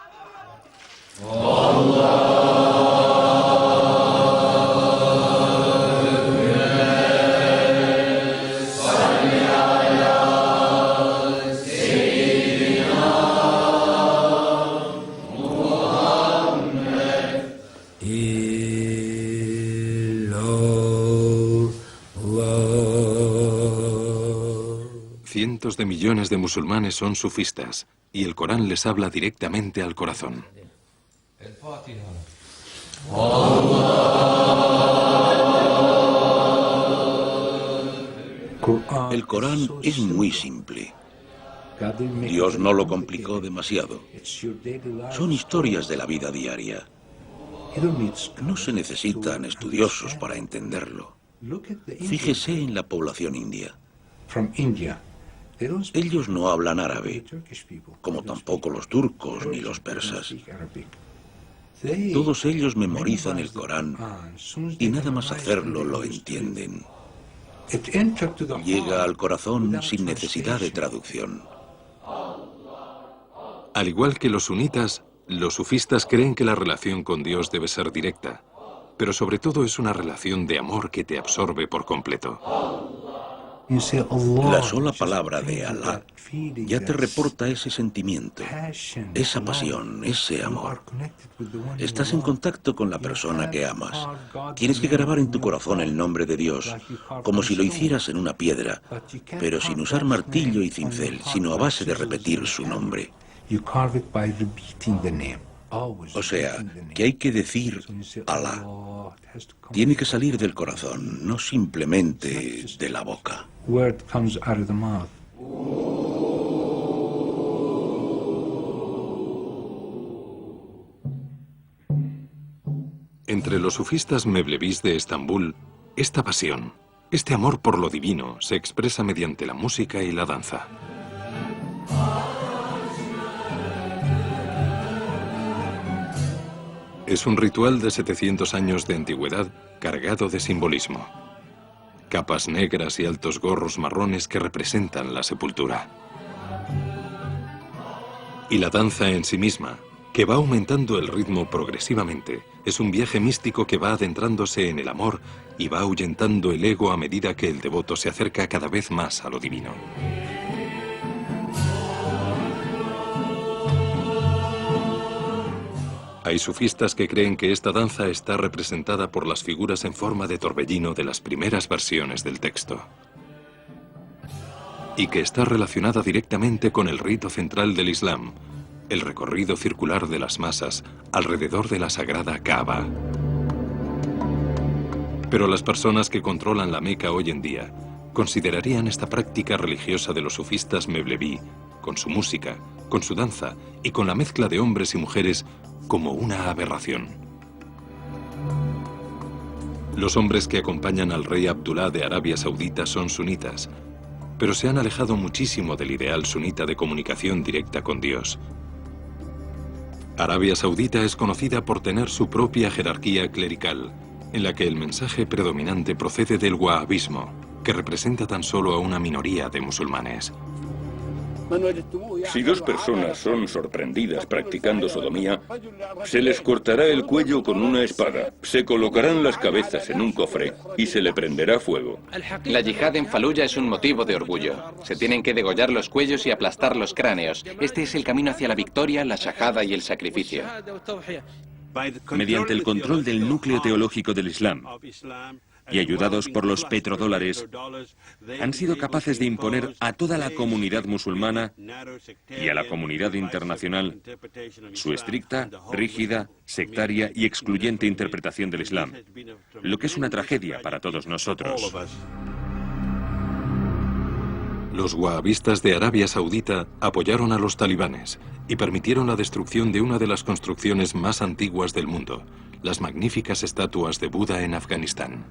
Cientos de millones de musulmanes son sufistas y el Corán les habla directamente al corazón. El Corán es muy simple. Dios no lo complicó demasiado. Son historias de la vida diaria. No se necesitan estudiosos para entenderlo. Fíjese en la población india. Ellos no hablan árabe, como tampoco los turcos ni los persas. Todos ellos memorizan el Corán y nada más hacerlo lo entienden. Llega al corazón sin necesidad de traducción. Al igual que los sunitas, los sufistas creen que la relación con Dios debe ser directa, pero sobre todo es una relación de amor que te absorbe por completo. La sola palabra de Alá ya te reporta ese sentimiento, esa pasión, ese amor. Estás en contacto con la persona que amas. Tienes que grabar en tu corazón el nombre de Dios, como si lo hicieras en una piedra, pero sin usar martillo y cincel, sino a base de repetir su nombre. O sea, que hay que decir Alá. Tiene que salir del corazón, no simplemente de la boca. Entre los sufistas mevlevis de Estambul, esta pasión, este amor por lo divino, se expresa mediante la música y la danza. Es un ritual de 700 años de antigüedad cargado de simbolismo. Capas negras y altos gorros marrones que representan la sepultura. Y la danza en sí misma, que va aumentando el ritmo progresivamente, es un viaje místico que va adentrándose en el amor y va ahuyentando el ego a medida que el devoto se acerca cada vez más a lo divino. Hay sufistas que creen que esta danza está representada por las figuras en forma de torbellino de las primeras versiones del texto, y que está relacionada directamente con el rito central del Islam, el recorrido circular de las masas alrededor de la sagrada Kaaba. Pero las personas que controlan la Meca hoy en día considerarían esta práctica religiosa de los sufistas mevleví, con su música, con su danza y con la mezcla de hombres y mujeres, como una aberración. Los hombres que acompañan al rey Abdullah de Arabia Saudita son sunitas, pero se han alejado muchísimo del ideal sunita de comunicación directa con Dios. Arabia Saudita es conocida por tener su propia jerarquía clerical, en la que el mensaje predominante procede del wahabismo, que representa tan solo a una minoría de musulmanes. Si dos personas son sorprendidas practicando sodomía, se les cortará el cuello con una espada, se colocarán las cabezas en un cofre y se le prenderá fuego. La yihad en Faluya es un motivo de orgullo. Se tienen que degollar los cuellos y aplastar los cráneos. Este es el camino hacia la victoria, la shahada y el sacrificio. Mediante el control del núcleo teológico del Islam y ayudados por los petrodólares, han sido capaces de imponer a toda la comunidad musulmana y a la comunidad internacional su estricta, rígida, sectaria y excluyente interpretación del Islam, lo que es una tragedia para todos nosotros. Los wahabistas de Arabia Saudita apoyaron a los talibanes y permitieron la destrucción de una de las construcciones más antiguas del mundo, las magníficas estatuas de Buda en Afganistán.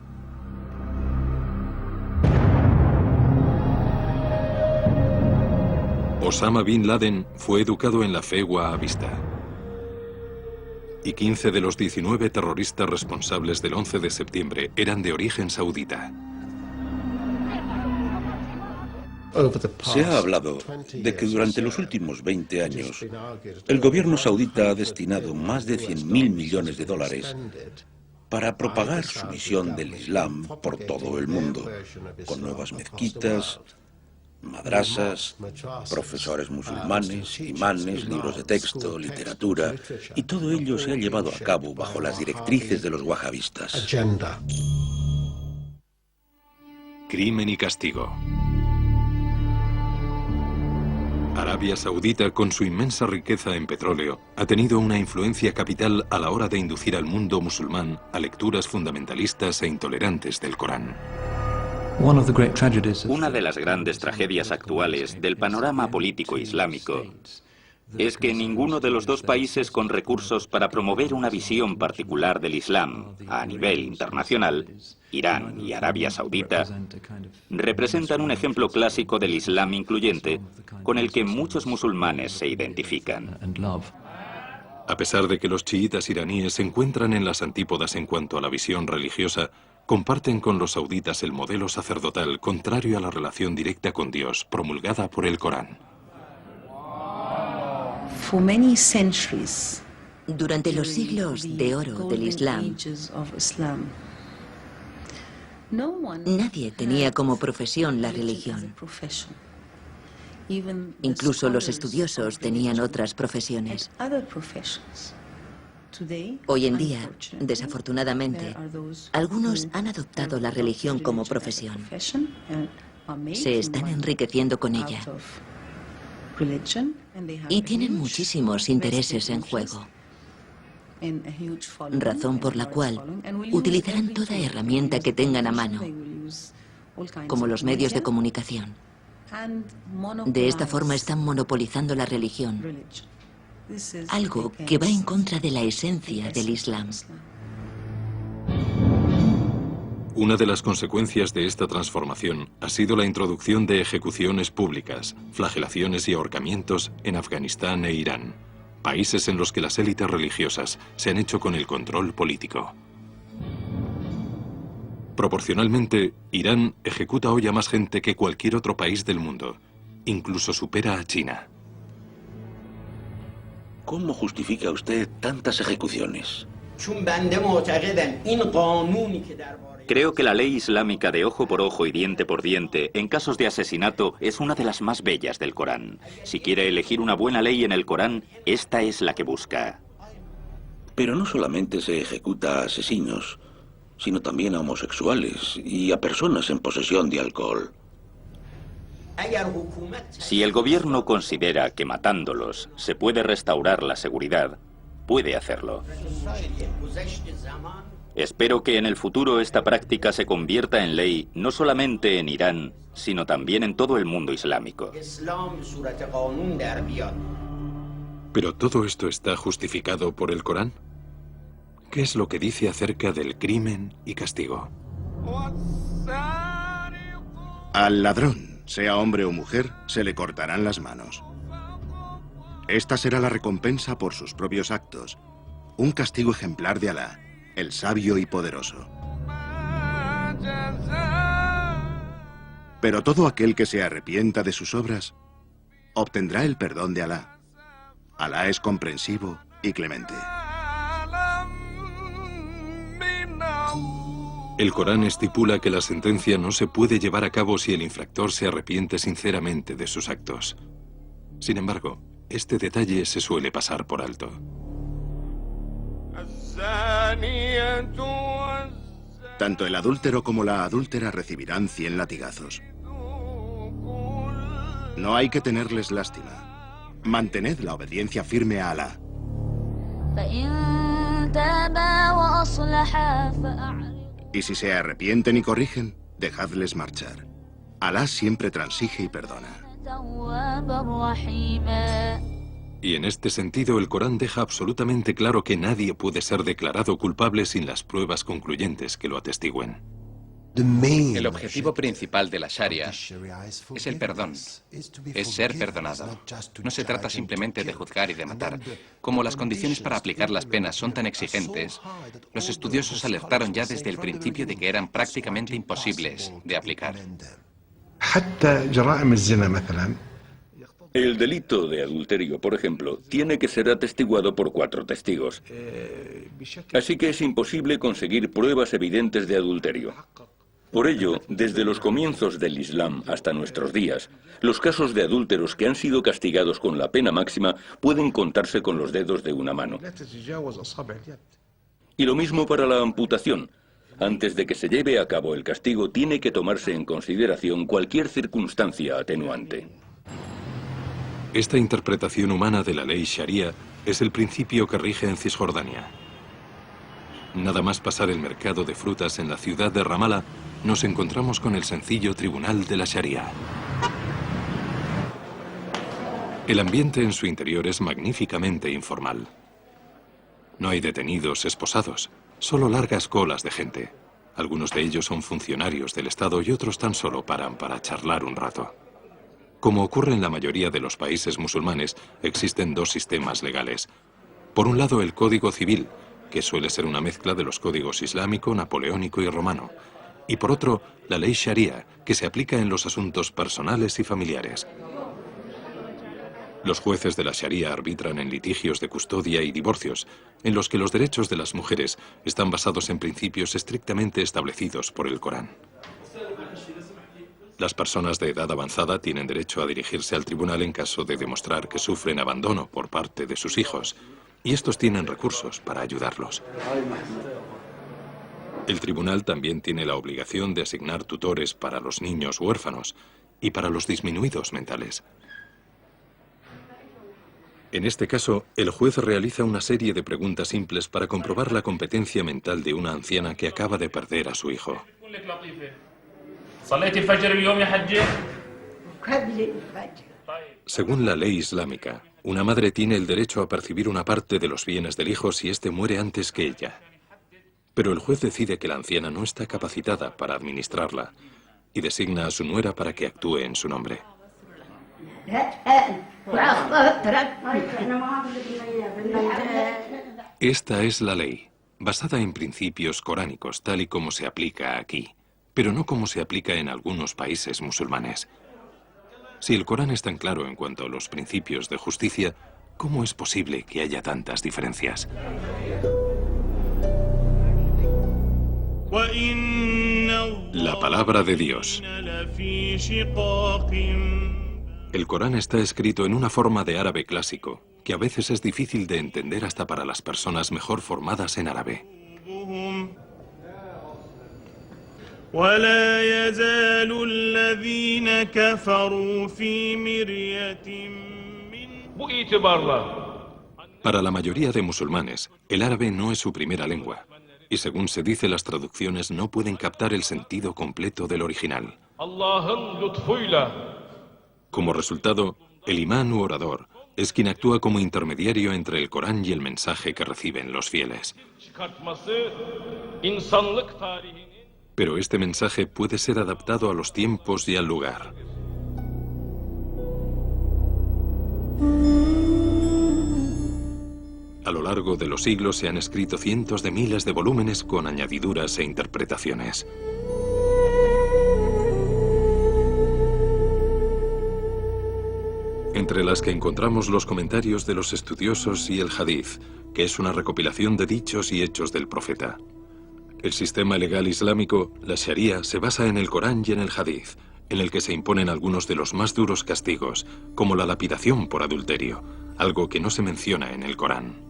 Osama Bin Laden fue educado en la fe wahabista. Y 15 de los 19 terroristas responsables del 11 de septiembre eran de origen saudita. Se ha hablado de que durante los últimos 20 años el gobierno saudita ha destinado más de 100.000 millones de dólares para propagar su visión del Islam por todo el mundo, con nuevas mezquitas, madrasas, profesores musulmanes, imanes, libros de texto, literatura, y todo ello se ha llevado a cabo bajo las directrices de los wahabistas. Crimen y castigo. Arabia Saudita, con su inmensa riqueza en petróleo, ha tenido una influencia capital a la hora de inducir al mundo musulmán a lecturas fundamentalistas e intolerantes del Corán. Una de las grandes tragedias actuales del panorama político islámico es que ninguno de los dos países con recursos para promover una visión particular del Islam a nivel internacional, Irán y Arabia Saudita, representan un ejemplo clásico del Islam incluyente con el que muchos musulmanes se identifican. A pesar de que los chiitas iraníes se encuentran en las antípodas en cuanto a la visión religiosa, comparten con los sauditas el modelo sacerdotal contrario a la relación directa con Dios promulgada por el Corán. Durante los siglos de oro del Islam, nadie tenía como profesión la religión. Incluso los estudiosos tenían otras profesiones. Hoy en día, desafortunadamente, algunos han adoptado la religión como profesión. Se están enriqueciendo con ella. Y tienen muchísimos intereses en juego. Razón por la cual utilizarán toda herramienta que tengan a mano, como los medios de comunicación. De esta forma están monopolizando la religión, algo que va en contra de la esencia del Islam. Una de las consecuencias de esta transformación ha sido la introducción de ejecuciones públicas, flagelaciones y ahorcamientos en Afganistán e Irán, países en los que las élites religiosas se han hecho con el control político. Proporcionalmente, Irán ejecuta hoy a más gente que cualquier otro país del mundo, incluso supera a China. ¿Cómo justifica usted tantas ejecuciones? Creo que la ley islámica de ojo por ojo y diente por diente en casos de asesinato es una de las más bellas del Corán. Si quiere elegir una buena ley en el Corán, esta es la que busca. Pero no solamente se ejecuta a asesinos, sino también a homosexuales y a personas en posesión de alcohol. Si el gobierno considera que matándolos se puede restaurar la seguridad, puede hacerlo. Espero que en el futuro esta práctica se convierta en ley no solamente en Irán, sino también en todo el mundo islámico. ¿Pero todo esto está justificado por el Corán? ¿Qué es lo que dice acerca del crimen y castigo? Al ladrón, sea hombre o mujer, se le cortarán las manos. Esta será la recompensa por sus propios actos, un castigo ejemplar de Alá, el sabio y poderoso. Pero todo aquel que se arrepienta de sus obras obtendrá el perdón de Alá. Alá es comprensivo y clemente. El Corán estipula que la sentencia no se puede llevar a cabo si el infractor se arrepiente sinceramente de sus actos. Sin embargo, este detalle se suele pasar por alto. Tanto el adúltero como la adúltera recibirán 100 latigazos. No hay que tenerles lástima. Mantened la obediencia firme a Alá. Y si se arrepienten y corrigen, dejadles marchar. Alá siempre transige y perdona. Y en este sentido, el Corán deja absolutamente claro que nadie puede ser declarado culpable sin las pruebas concluyentes que lo atestiguen. El objetivo principal de la Sharia es el perdón, es ser perdonado. No se trata simplemente de juzgar y de matar. Como las condiciones para aplicar las penas son tan exigentes, los estudiosos alertaron ya desde el principio de que eran prácticamente imposibles de aplicar. El delito de adulterio, por ejemplo, tiene que ser atestiguado por 4 testigos. Así que es imposible conseguir pruebas evidentes de adulterio. Por ello, desde los comienzos del Islam hasta nuestros días, los casos de adúlteros que han sido castigados con la pena máxima pueden contarse con los dedos de una mano. Y lo mismo para la amputación. Antes de que se lleve a cabo el castigo, tiene que tomarse en consideración cualquier circunstancia atenuante. Esta interpretación humana de la ley Sharia es el principio que rige en Cisjordania. Nada más pasar el mercado de frutas en la ciudad de Ramallah, nos encontramos con el sencillo tribunal de la Sharia. El ambiente en su interior es magníficamente informal. No hay detenidos esposados, solo largas colas de gente. Algunos de ellos son funcionarios del Estado y otros tan solo paran para charlar un rato. Como ocurre en la mayoría de los países musulmanes, existen 2 sistemas legales. Por un lado, el Código Civil, que suele ser una mezcla de los códigos islámico, napoleónico y romano, y por otro, la ley Sharia, que se aplica en los asuntos personales y familiares. Los jueces de la Sharia arbitran en litigios de custodia y divorcios, en los que los derechos de las mujeres están basados en principios estrictamente establecidos por el Corán. Las personas de edad avanzada tienen derecho a dirigirse al tribunal en caso de demostrar que sufren abandono por parte de sus hijos, y estos tienen recursos para ayudarlos. El tribunal también tiene la obligación de asignar tutores para los niños huérfanos y para los disminuidos mentales. En este caso, el juez realiza una serie de preguntas simples para comprobar la competencia mental de una anciana que acaba de perder a su hijo. Según la ley islámica, una madre tiene el derecho a percibir una parte de los bienes del hijo si éste muere antes que ella. Pero el juez decide que la anciana no está capacitada para administrarla y designa a su nuera para que actúe en su nombre. Esta es la ley, basada en principios coránicos, tal y como se aplica aquí, pero no como se aplica en algunos países musulmanes. Si el Corán es tan claro en cuanto a los principios de justicia, ¿cómo es posible que haya tantas diferencias? La palabra de Dios. El Corán está escrito en una forma de árabe clásico, que a veces es difícil de entender hasta para las personas mejor formadas en árabe. Para la mayoría de musulmanes, el árabe no es su primera lengua, y según se dice, las traducciones no pueden captar el sentido completo del original. Como resultado, el imán u orador es quien actúa como intermediario entre el Corán y el mensaje que reciben los fieles. Pero este mensaje puede ser adaptado a los tiempos y al lugar. A lo largo de los siglos se han escrito cientos de miles de volúmenes con añadiduras e interpretaciones. Entre las que encontramos los comentarios de los estudiosos y el Hadith, que es una recopilación de dichos y hechos del profeta. El sistema legal islámico, la Sharia, se basa en el Corán y en el Hadith, en el que se imponen algunos de los más duros castigos, como la lapidación por adulterio, algo que no se menciona en el Corán.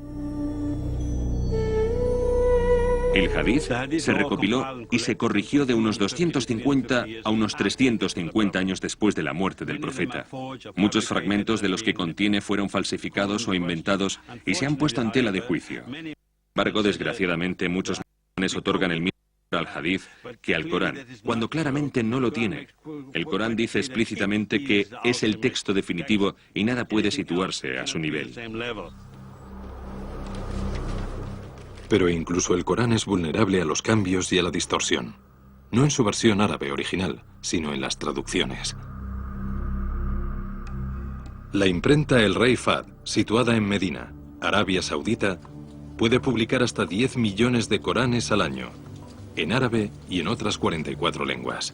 El Hadith se recopiló y se corrigió de unos 250 a unos 350 años después de la muerte del profeta. Muchos fragmentos de los que contiene fueron falsificados o inventados y se han puesto en tela de juicio. Sin embargo, desgraciadamente, muchos musulmanes otorgan el mismo al Hadith que al Corán, cuando claramente no lo tiene. El Corán dice explícitamente que es el texto definitivo y nada puede situarse a su nivel. Pero incluso el Corán es vulnerable a los cambios y a la distorsión. No en su versión árabe original, sino en las traducciones. La imprenta El Rey Fahd, situada en Medina, Arabia Saudita, puede publicar hasta 10 millones de Coranes al año, en árabe y en otras 44 lenguas.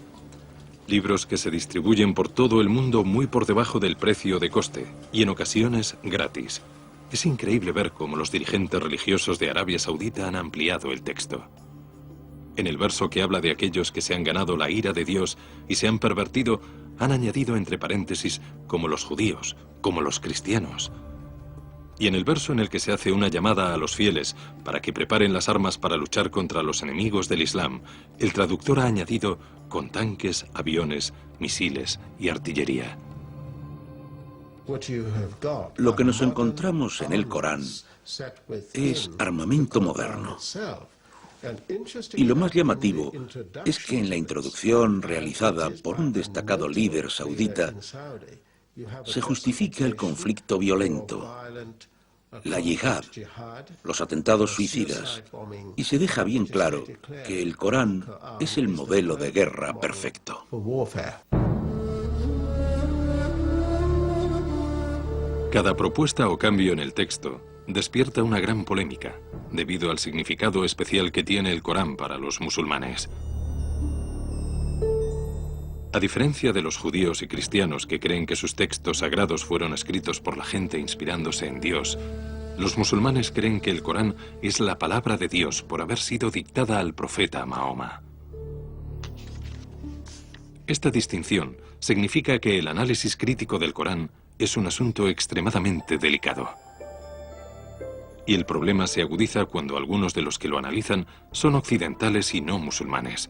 Libros que se distribuyen por todo el mundo muy por debajo del precio de coste, y en ocasiones gratis. Es increíble ver cómo los dirigentes religiosos de Arabia Saudita han ampliado el texto. En el verso que habla de aquellos que se han ganado la ira de Dios y se han pervertido, han añadido entre paréntesis como los judíos, como los cristianos. Y en el verso en el que se hace una llamada a los fieles para que preparen las armas para luchar contra los enemigos del Islam, el traductor ha añadido con tanques, aviones, misiles y artillería. Lo que nos encontramos en el Corán es armamento moderno. Y lo más llamativo es que en la introducción realizada por un destacado líder saudita se justifica el conflicto violento, la yihad, los atentados suicidas, y se deja bien claro que el Corán es el modelo de guerra perfecto. Cada propuesta o cambio en el texto despierta una gran polémica, debido al significado especial que tiene el Corán para los musulmanes. A diferencia de los judíos y cristianos que creen que sus textos sagrados fueron escritos por la gente inspirándose en Dios, los musulmanes creen que el Corán es la palabra de Dios por haber sido dictada al profeta Mahoma. Esta distinción significa que el análisis crítico del Corán es un asunto extremadamente delicado. Y el problema se agudiza cuando algunos de los que lo analizan son occidentales y no musulmanes.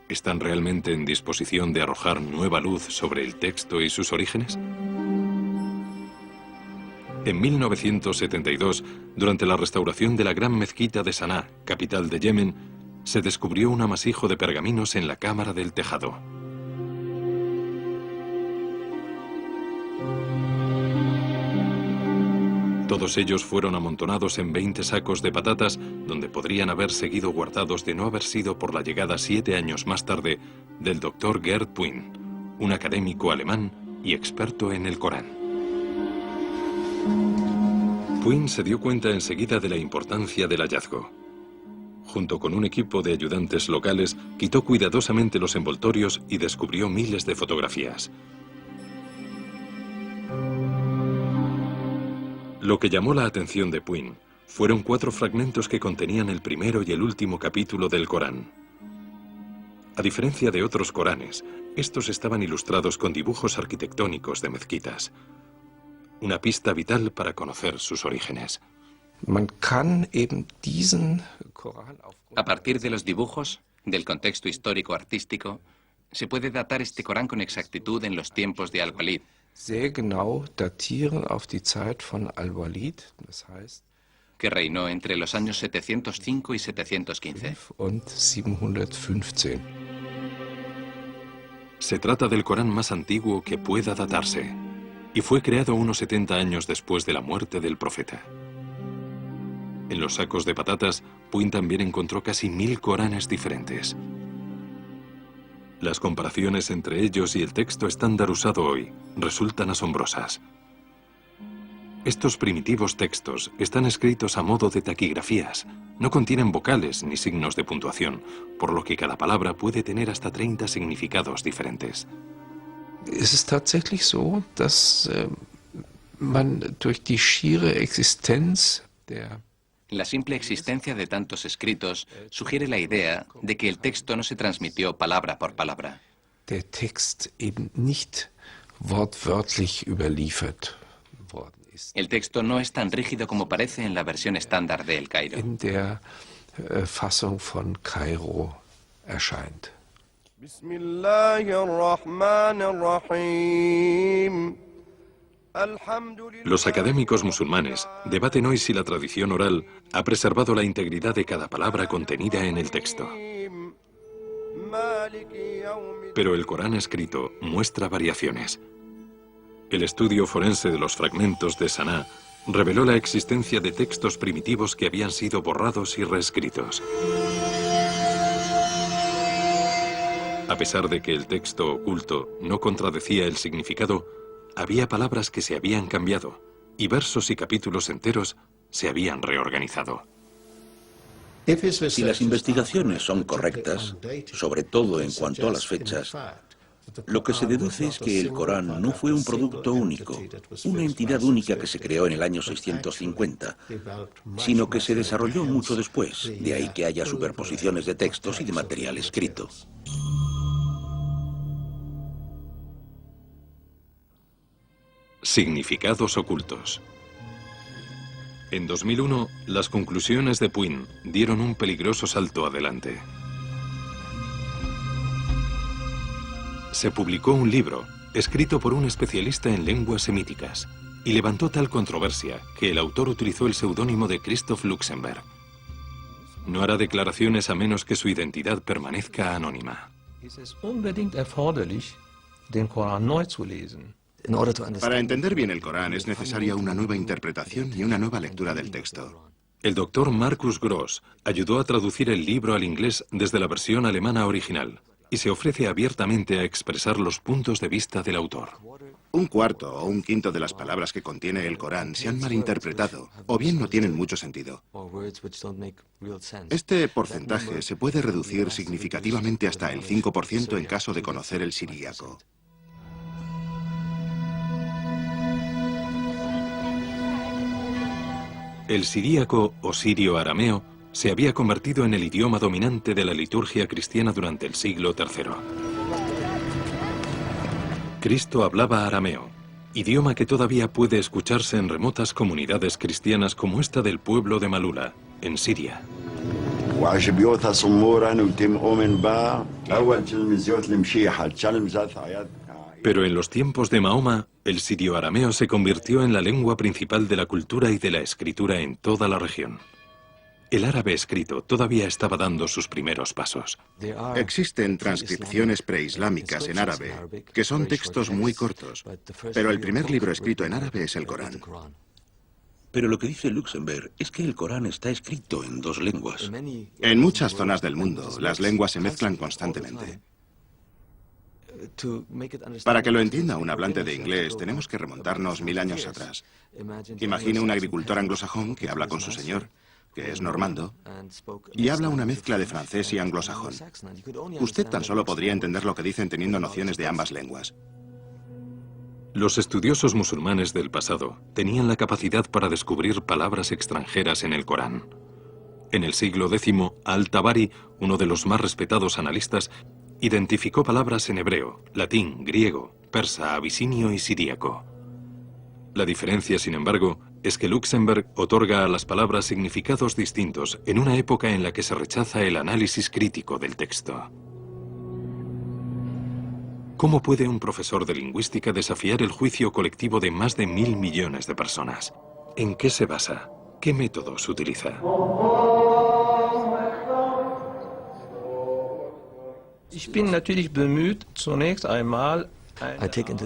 ¿Están realmente en disposición de arrojar nueva luz sobre el texto y sus orígenes? En 1972, durante la restauración de la gran mezquita de Saná, capital de Yemen, se descubrió un amasijo de pergaminos en la cámara del tejado. Todos ellos fueron amontonados en 20 sacos de patatas, donde podrían haber seguido guardados de no haber sido por la llegada 7 años más tarde del Dr. Gerd Puin, un académico alemán y experto en el Corán. Puin se dio cuenta enseguida de la importancia del hallazgo. Junto con un equipo de ayudantes locales, quitó cuidadosamente los envoltorios y descubrió miles de fotografías. Lo que llamó la atención de Puin fueron 4 fragmentos que contenían el primero y el último capítulo del Corán. A diferencia de otros Coranes, estos estaban ilustrados con dibujos arquitectónicos de mezquitas. Una pista vital para conocer sus orígenes. A partir de los dibujos, del contexto histórico-artístico, se puede datar este Corán con exactitud en los tiempos de Al-Walid. Que reinó entre los años 705 y 715. Se trata del Corán más antiguo que pueda datarse, y fue creado unos 70 años después de la muerte del profeta. En los sacos de patatas, Puin también encontró casi 1000 Coranes diferentes. Las comparaciones entre ellos y el texto estándar usado hoy resultan asombrosas. Estos primitivos textos están escritos a modo de taquigrafías. No contienen vocales ni signos de puntuación, por lo que cada palabra puede tener hasta 30 significados diferentes. Es es tatsächlich so, dass man durch die schiere Existenz der La simple existencia de tantos escritos sugiere la idea de que el texto no se transmitió palabra por palabra. Der Text eben nicht wortwörtlich überliefert worden ist. El texto no es tan rígido como parece en la versión estándar de El Cairo. In der Fassung von Kairo erscheint. Los académicos musulmanes debaten hoy si la tradición oral ha preservado la integridad de cada palabra contenida en el texto. Pero el Corán escrito muestra variaciones. El estudio forense de los fragmentos de Saná reveló la existencia de textos primitivos que habían sido borrados y reescritos. A pesar de que el texto oculto no contradecía el significado, había palabras que se habían cambiado y versos y capítulos enteros se habían reorganizado. Si las investigaciones son correctas, sobre todo en cuanto a las fechas, lo que se deduce es que el Corán no fue un producto único, una entidad única que se creó en el año 650, sino que se desarrolló mucho después, de ahí que haya superposiciones de textos y de material escrito. Significados ocultos. En 2001, las conclusiones de Puin dieron un peligroso salto adelante. Se publicó un libro, escrito por un especialista en lenguas semíticas, y levantó tal controversia que el autor utilizó el seudónimo de Christoph Luxemburg. No hará declaraciones a menos que su identidad permanezca anónima. Para entender bien el Corán es necesaria una nueva interpretación y una nueva lectura del texto. El doctor Marcus Gross ayudó a traducir el libro al inglés desde la versión alemana original y se ofrece abiertamente a expresar los puntos de vista del autor. Un cuarto o un quinto de las palabras que contiene el Corán se han malinterpretado, o bien no tienen mucho sentido. Este porcentaje se puede reducir significativamente hasta el 5% en caso de conocer el siríaco. El siríaco o sirio-arameo se había convertido en el idioma dominante de la liturgia cristiana durante el siglo III. Cristo hablaba arameo, idioma que todavía puede escucharse en remotas comunidades cristianas como esta del pueblo de Malula, en Siria. Pero en los tiempos de Mahoma, el sirio-arameo se convirtió en la lengua principal de la cultura y de la escritura en toda la región. El árabe escrito todavía estaba dando sus primeros pasos. Existen transcripciones preislámicas en árabe, que son textos muy cortos, pero el primer libro escrito en árabe es el Corán. Pero lo que dice Luxemburg es que el Corán está escrito en 2 lenguas. En muchas zonas del mundo, las lenguas se mezclan constantemente. Para que lo entienda un hablante de inglés, tenemos que remontarnos 1000 años atrás. Imagine un agricultor anglosajón que habla con su señor, que es normando, y habla una mezcla de francés y anglosajón. Usted tan solo podría entender lo que dicen teniendo nociones de ambas lenguas. Los estudiosos musulmanes del pasado tenían la capacidad para descubrir palabras extranjeras en el Corán. En el siglo X, Al-Tabari, uno de los más respetados analistas, identificó palabras en hebreo, latín, griego, persa, abisinio y siríaco. La diferencia, sin embargo, es que Luxemburg otorga a las palabras significados distintos en una época en la que se rechaza el análisis crítico del texto. ¿Cómo puede un profesor de lingüística desafiar el juicio colectivo de más de 1000 millones de personas? ¿En qué se basa? ¿Qué métodos utiliza?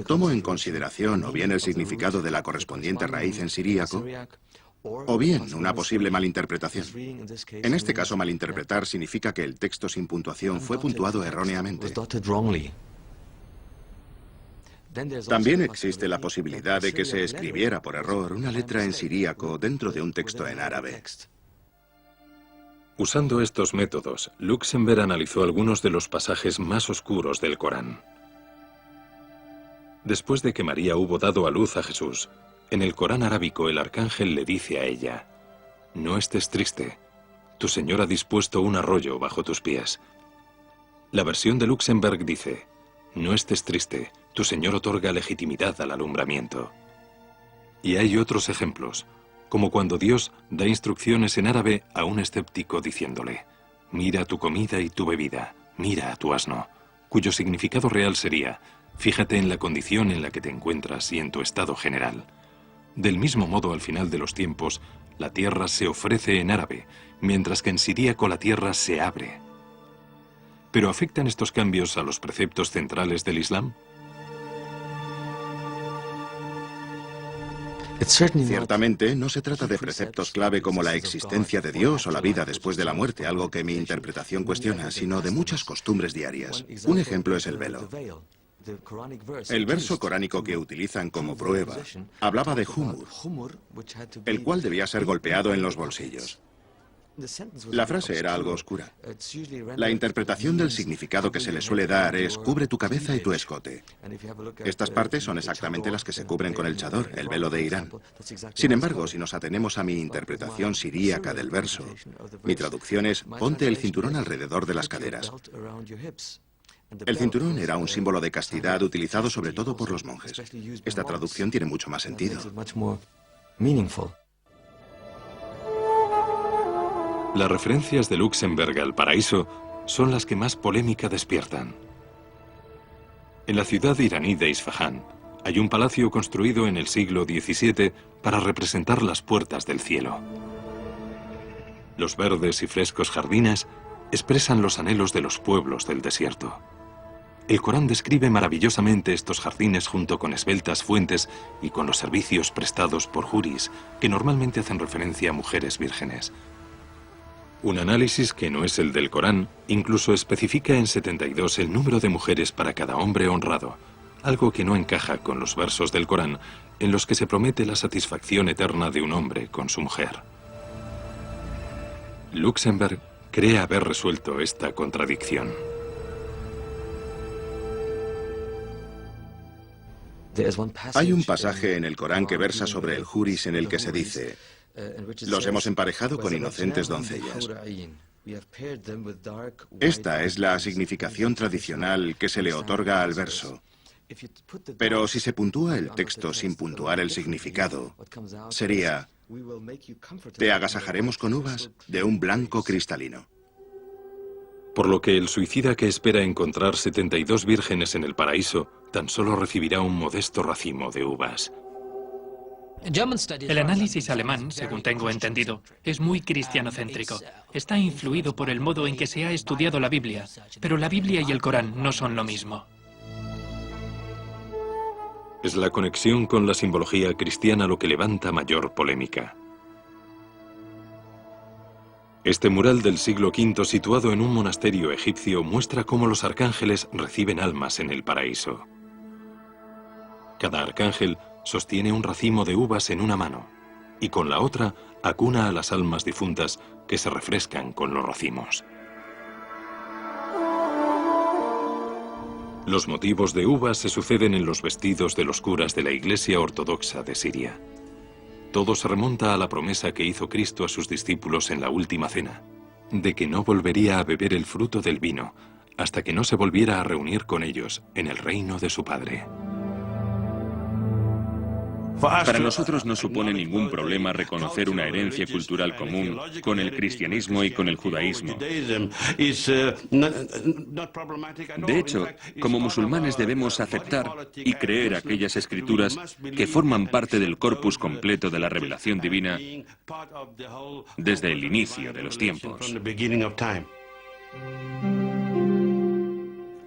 Tomo en consideración o bien el significado de la correspondiente raíz en siríaco, o bien una posible malinterpretación. En este caso, malinterpretar significa que el texto sin puntuación fue puntuado erróneamente. También existe la posibilidad de que se escribiera por error una letra en siríaco dentro de un texto en árabe. Usando estos métodos, Luxemburg analizó algunos de los pasajes más oscuros del Corán. Después de que María hubo dado a luz a Jesús, en el Corán arábico el arcángel le dice a ella: «No estés triste, tu Señor ha dispuesto un arroyo bajo tus pies». La versión de Luxemburg dice: «No estés triste, tu Señor otorga legitimidad al alumbramiento». Y hay otros ejemplos, como cuando Dios da instrucciones en árabe a un escéptico diciéndole: «Mira tu comida y tu bebida, mira a tu asno», cuyo significado real sería: «Fíjate en la condición en la que te encuentras y en tu estado general». Del mismo modo, al final de los tiempos, la tierra se ofrece en árabe, mientras que en siríaco la tierra se abre. ¿Pero afectan estos cambios a los preceptos centrales del Islam? Ciertamente, no se trata de preceptos clave como la existencia de Dios o la vida después de la muerte, algo que mi interpretación cuestiona, sino de muchas costumbres diarias. Un ejemplo es el velo. El verso coránico que utilizan como prueba hablaba de humur, el cual debía ser golpeado en los bolsillos. La frase era algo oscura. La interpretación del significado que se le suele dar es: cubre tu cabeza y tu escote. Estas partes son exactamente las que se cubren con el chador, el velo de Irán. Sin embargo, si nos atenemos a mi interpretación siríaca del verso, mi traducción es: ponte el cinturón alrededor de las caderas. El cinturón era un símbolo de castidad utilizado sobre todo por los monjes. Esta traducción tiene mucho más sentido. Las referencias de Luxemburg al paraíso son las que más polémica despiertan. En la ciudad iraní de Isfahán hay un palacio construido en el siglo XVII para representar las puertas del cielo. Los verdes y frescos jardines expresan los anhelos de los pueblos del desierto. El Corán describe maravillosamente estos jardines junto con esbeltas fuentes y con los servicios prestados por juris, que normalmente hacen referencia a mujeres vírgenes. Un análisis que no es el del Corán incluso especifica en 72 el número de mujeres para cada hombre honrado, algo que no encaja con los versos del Corán en los que se promete la satisfacción eterna de un hombre con su mujer. Luxemburg cree haber resuelto esta contradicción. Hay un pasaje en el Corán que versa sobre el juris en el que se dice: los hemos emparejado con inocentes doncellas. Esta es la significación tradicional que se le otorga al verso. Pero si se puntúa el texto sin puntuar el significado, sería: te agasajaremos con uvas de un blanco cristalino. Por lo que el suicida que espera encontrar 72 vírgenes en el paraíso tan solo recibirá un modesto racimo de uvas. El análisis alemán, según tengo entendido, es muy cristianocéntrico. Está influido por el modo en que se ha estudiado la Biblia, pero la Biblia y el Corán no son lo mismo. Es la conexión con la simbología cristiana lo que levanta mayor polémica. Este mural del siglo V, situado en un monasterio egipcio, muestra cómo los arcángeles reciben almas en el paraíso. Cada arcángel sostiene un racimo de uvas en una mano y con la otra acuna a las almas difuntas que se refrescan con los racimos. Los motivos de uvas se suceden en los vestidos de los curas de la Iglesia Ortodoxa de Siria. Todo se remonta a la promesa que hizo Cristo a sus discípulos en la última cena, de que no volvería a beber el fruto del vino hasta que no se volviera a reunir con ellos en el reino de su Padre. Para nosotros no supone ningún problema reconocer una herencia cultural común con el cristianismo y con el judaísmo. De hecho, como musulmanes debemos aceptar y creer aquellas escrituras que forman parte del corpus completo de la revelación divina desde el inicio de los tiempos.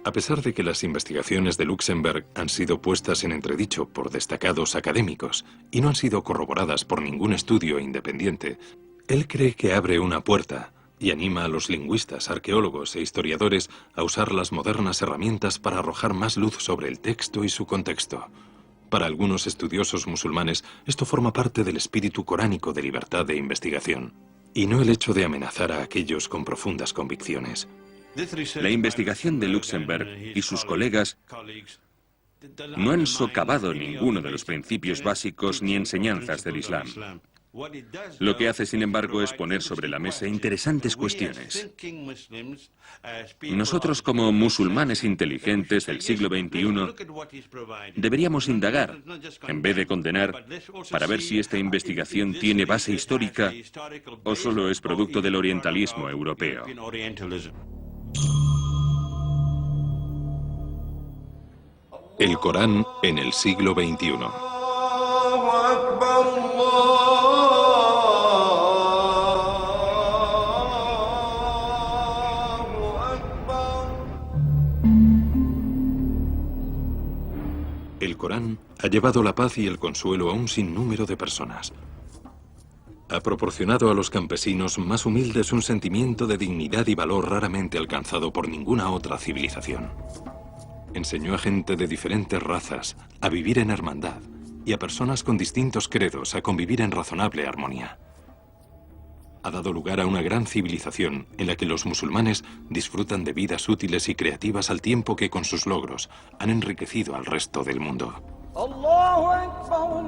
A pesar de que las investigaciones de Luxemburg han sido puestas en entredicho por destacados académicos y no han sido corroboradas por ningún estudio independiente, él cree que abre una puerta y anima a los lingüistas, arqueólogos e historiadores a usar las modernas herramientas para arrojar más luz sobre el texto y su contexto. Para algunos estudiosos musulmanes, esto forma parte del espíritu coránico de libertad de investigación, y no el hecho de amenazar a aquellos con profundas convicciones. La investigación de Luxemburg y sus colegas no han socavado ninguno de los principios básicos ni enseñanzas del Islam. Lo que hace, sin embargo, es poner sobre la mesa interesantes cuestiones. Nosotros, como musulmanes inteligentes del siglo XXI, deberíamos indagar, en vez de condenar, para ver si esta investigación tiene base histórica o solo es producto del orientalismo europeo. El Corán en el siglo XXI. El Corán ha llevado la paz y el consuelo a un sinnúmero de personas. Ha proporcionado a los campesinos más humildes un sentimiento de dignidad y valor raramente alcanzado por ninguna otra civilización. Enseñó a gente de diferentes razas a vivir en hermandad y a personas con distintos credos a convivir en razonable armonía. Ha dado lugar a una gran civilización en la que los musulmanes disfrutan de vidas útiles y creativas al tiempo que con sus logros han enriquecido al resto del mundo. Allahu Akbar,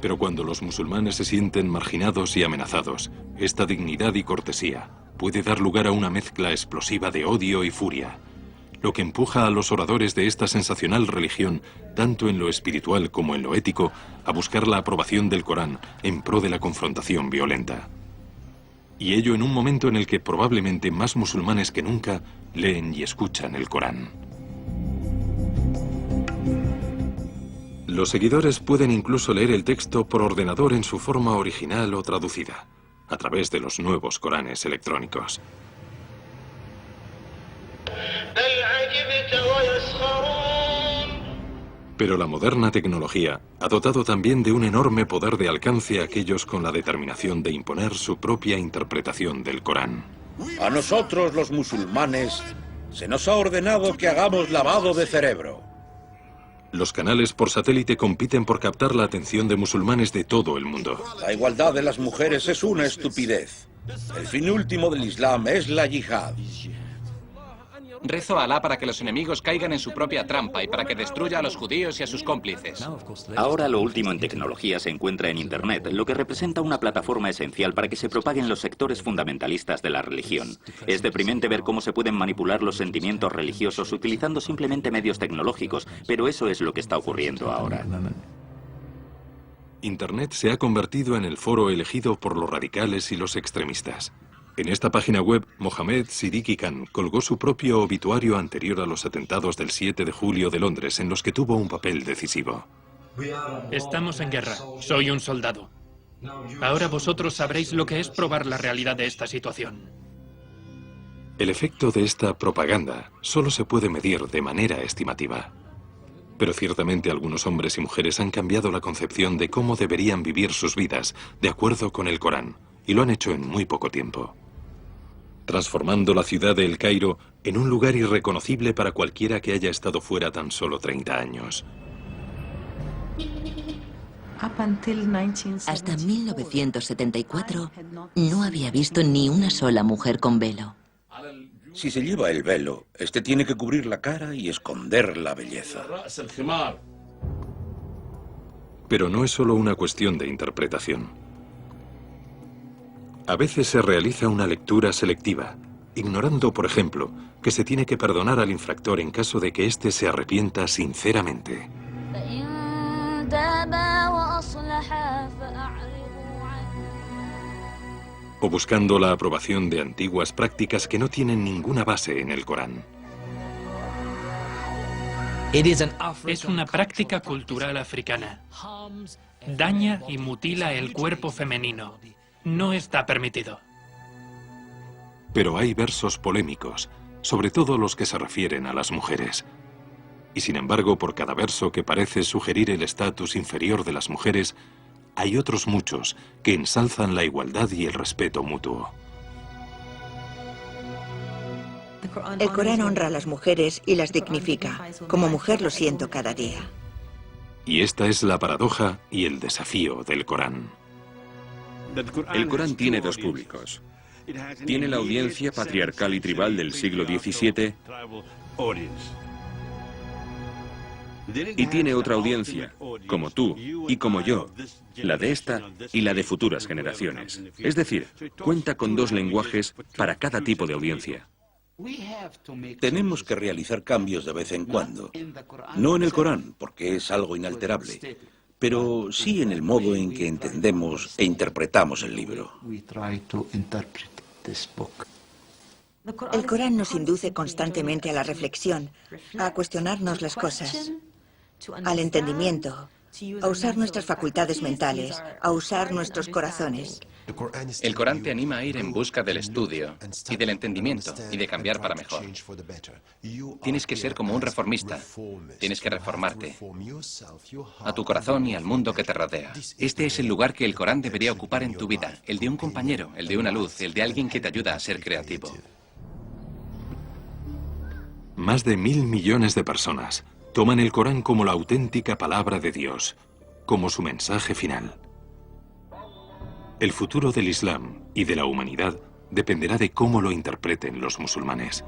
Pero cuando los musulmanes se sienten marginados y amenazados, esta dignidad y cortesía puede dar lugar a una mezcla explosiva de odio y furia, lo que empuja a los oradores de esta sensacional religión, tanto en lo espiritual como en lo ético, a buscar la aprobación del Corán en pro de la confrontación violenta. Y ello en un momento en el que probablemente más musulmanes que nunca leen y escuchan el Corán. Los seguidores pueden incluso leer el texto por ordenador en su forma original o traducida, a través de los nuevos Coranes electrónicos. Pero la moderna tecnología ha dotado también de un enorme poder de alcance a aquellos con la determinación de imponer su propia interpretación del Corán. A nosotros, los musulmanes, se nos ha ordenado que hagamos lavado de cerebro. Los canales por satélite compiten por captar la atención de musulmanes de todo el mundo. La igualdad de las mujeres es una estupidez. El fin último del Islam es la yihad. Rezo a Alá para que los enemigos caigan en su propia trampa y para que destruya a los judíos y a sus cómplices. Ahora lo último en tecnología se encuentra en Internet, lo que representa una plataforma esencial para que se propaguen los sectores fundamentalistas de la religión. Es deprimente ver cómo se pueden manipular los sentimientos religiosos utilizando simplemente medios tecnológicos, pero eso es lo que está ocurriendo ahora. Internet se ha convertido en el foro elegido por los radicales y los extremistas. En esta página web, Mohammed Siddiqui Khan colgó su propio obituario anterior a los atentados del 7 de julio de Londres, en los que tuvo un papel decisivo. Estamos en guerra. Soy un soldado. Ahora vosotros sabréis lo que es probar la realidad de esta situación. El efecto de esta propaganda solo se puede medir de manera estimativa. Pero ciertamente algunos hombres y mujeres han cambiado la concepción de cómo deberían vivir sus vidas de acuerdo con el Corán, y lo han hecho en muy poco tiempo, transformando la ciudad de El Cairo en un lugar irreconocible para cualquiera que haya estado fuera tan solo 30 años. Hasta 1974 no había visto ni una sola mujer con velo. Si se lleva el velo, este tiene que cubrir la cara y esconder la belleza. Pero no es solo una cuestión de interpretación. A veces se realiza una lectura selectiva, ignorando, por ejemplo, que se tiene que perdonar al infractor en caso de que éste se arrepienta sinceramente. O buscando la aprobación de antiguas prácticas que no tienen ninguna base en el Corán. Es una práctica cultural africana. Daña y mutila el cuerpo femenino. No está permitido. Pero hay versos polémicos, sobre todo los que se refieren a las mujeres. Y sin embargo, por cada verso que parece sugerir el estatus inferior de las mujeres, hay otros muchos que ensalzan la igualdad y el respeto mutuo. El Corán honra a las mujeres y las dignifica. Como mujer lo siento cada día. Y esta es la paradoja y el desafío del Corán. El Corán tiene dos públicos. Tiene la audiencia patriarcal y tribal del siglo XVII y tiene otra audiencia, como tú y como yo, la de esta y la de futuras generaciones. Es decir, cuenta con dos lenguajes para cada tipo de audiencia. Tenemos que realizar cambios de vez en cuando. No en el Corán, porque es algo inalterable, pero sí en el modo en que entendemos e interpretamos el libro. El Corán nos induce constantemente a la reflexión, a cuestionarnos las cosas, al entendimiento, a usar nuestras facultades mentales, a usar nuestros corazones. El Corán te anima a ir en busca del estudio y del entendimiento y de cambiar para mejor. Tienes que ser como un reformista. Tienes que reformarte a tu corazón y al mundo que te rodea. Este es el lugar que el Corán debería ocupar en tu vida, el de un compañero, el de una luz, el de alguien que te ayuda a ser creativo. Más de 1.000 millones de personas toman el Corán como la auténtica palabra de Dios, como su mensaje final. El futuro del Islam y de la humanidad dependerá de cómo lo interpreten los musulmanes.